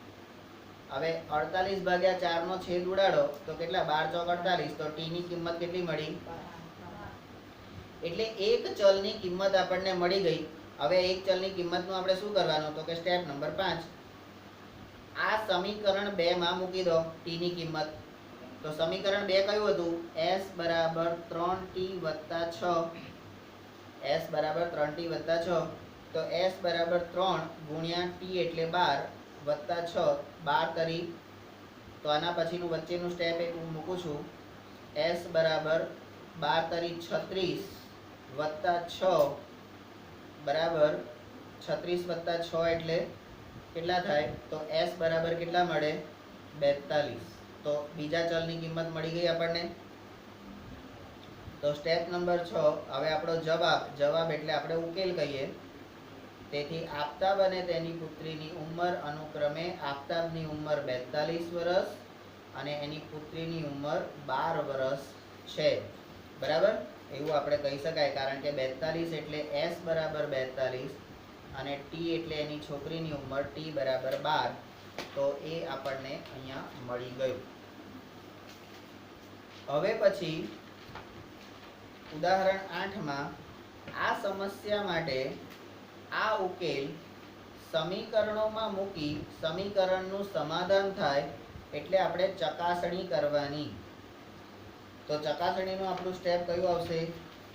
Speaker 1: હવે 48 ભાગ્યા 4 નો છેદ ઉડાડો તો કેટલા 12 ચોક 48 તો t ની કિંમત કેટલી મળી એટલે એક ચલની કિંમત આપણને મળી ગઈ હવે એક ચલની કિંમતનું આપણે શું કરવાનું તો કે સ્ટેપ નંબર 5 આ સમીકરણ 2 માં મૂકી દો t ની કિંમત તો સમીકરણ 2 કયું હતું s બરાબર 3t 6 s બરાબર 3t 6 તો s બરાબર 3 ગુણ્યા t એટલે 12 વત્તા 6 12 તરી તો આના પછીનું વચ્ચેનું સ્ટેપ એક હું મૂકું છું s બરાબર 12 તરી 36 વત્તા 6 બરાબર 36 વત્તા 6 એટલે કેટલા થાય તો s બરાબર કેટલા મળે 42 તો બીજા ચલની કિંમત મળી ગઈ આપણને તો સ્ટેપ નંબર 6 હવે આપણો જવાબ એટલે આપણે ઉકેલ કહીએ તેથી આફતાબ અને તેની પુત્રીની ઉંમર અનુક્રમે આફતાબની ઉંમર 42 વર્ષ અને એની પુત્રીની ઉંમર 12 વર્ષ છે બરાબર એવું આપણે કહી શકાય કારણ કે 42 એટલે s બરાબર 42 અને t એટલે એની છોકરીની ઉંમર t બરાબર 12 તો એ આપણને અહીંયા મળી ગયું હવે પછી ઉદાહરણ 8 માં આ સમસ્યા માટે આ ઉકેલ સમીકરણોમાં મૂકી સમીકરણનું સમાધાન થાય એટલે આપણે ચકાસણી કરવાની તો ચકાસણીનું આપણું સ્ટેપ કયું આવશે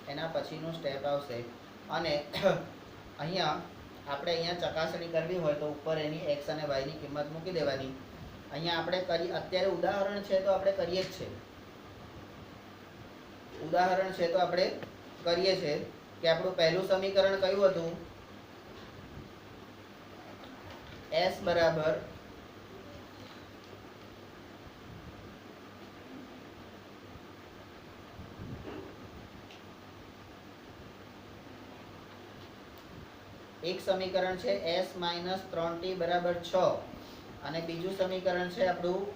Speaker 1: એના પછીનું સ્ટેપ આવશે અને અહીંયા ચકાસણી કરવી હોય તો ઉપર એની x અને y ની કિંમત મૂકી દેવાની અહીંયા આપણે અત્યારે ઉદાહરણ છે તો આપણે કરીએ જ છે ઉદાહરણ છે તો આપણે કરીએ છે કે આપણું પહેલું સમીકરણ કયું હતું s બરાબર એક સમીકરણ છે s - 3t બરાબર 6 અને બીજું સમીકરણ છે આપણું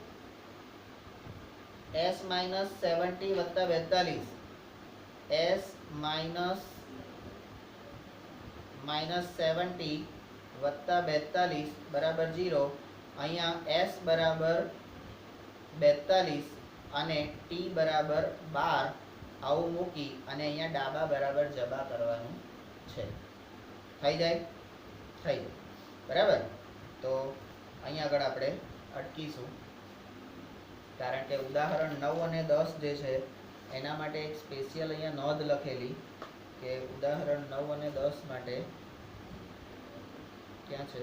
Speaker 1: s - 7t વત્તા 42 s - 7t વત્તા 42 બરાબર 0 અહીંયા s બરાબર 42 અને t બરાબર 12 આવું મૂકી અને અહીંયા ડાબા બરાબર જબા કરવાનું છે થઈ જાય બરાબર તો અહીંયા આગળ આપણે અટકીશું કારણ કે ઉદાહરણ 9 અને 10 જે છે એના માટે એક સ્પેશિયલ અહીંયા નોંધ લખેલી કે ઉદાહરણ 9 અને 10 માટે ક્યાં છે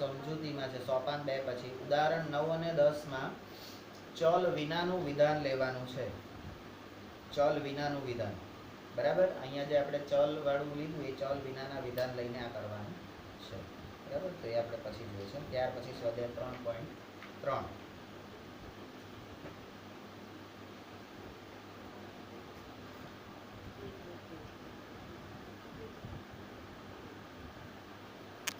Speaker 1: સમજૂતીમાં છે સોપાન 2 પછી ઉદાહરણ 9 અને 10 માં ચલ વિનાનું વિધાન લેવાનું છે ચલ વિનાનું વિધાન બરાબર અહીંયા જે આપણે ચલ વાળું લીધું એ ચલ વિનાના વિધાન લઈને આ કરવાનું છે બરાબર તો એ આપણે પછી જોઈએ છે ત્યાર પછી સ્વાધ્યાય 3.3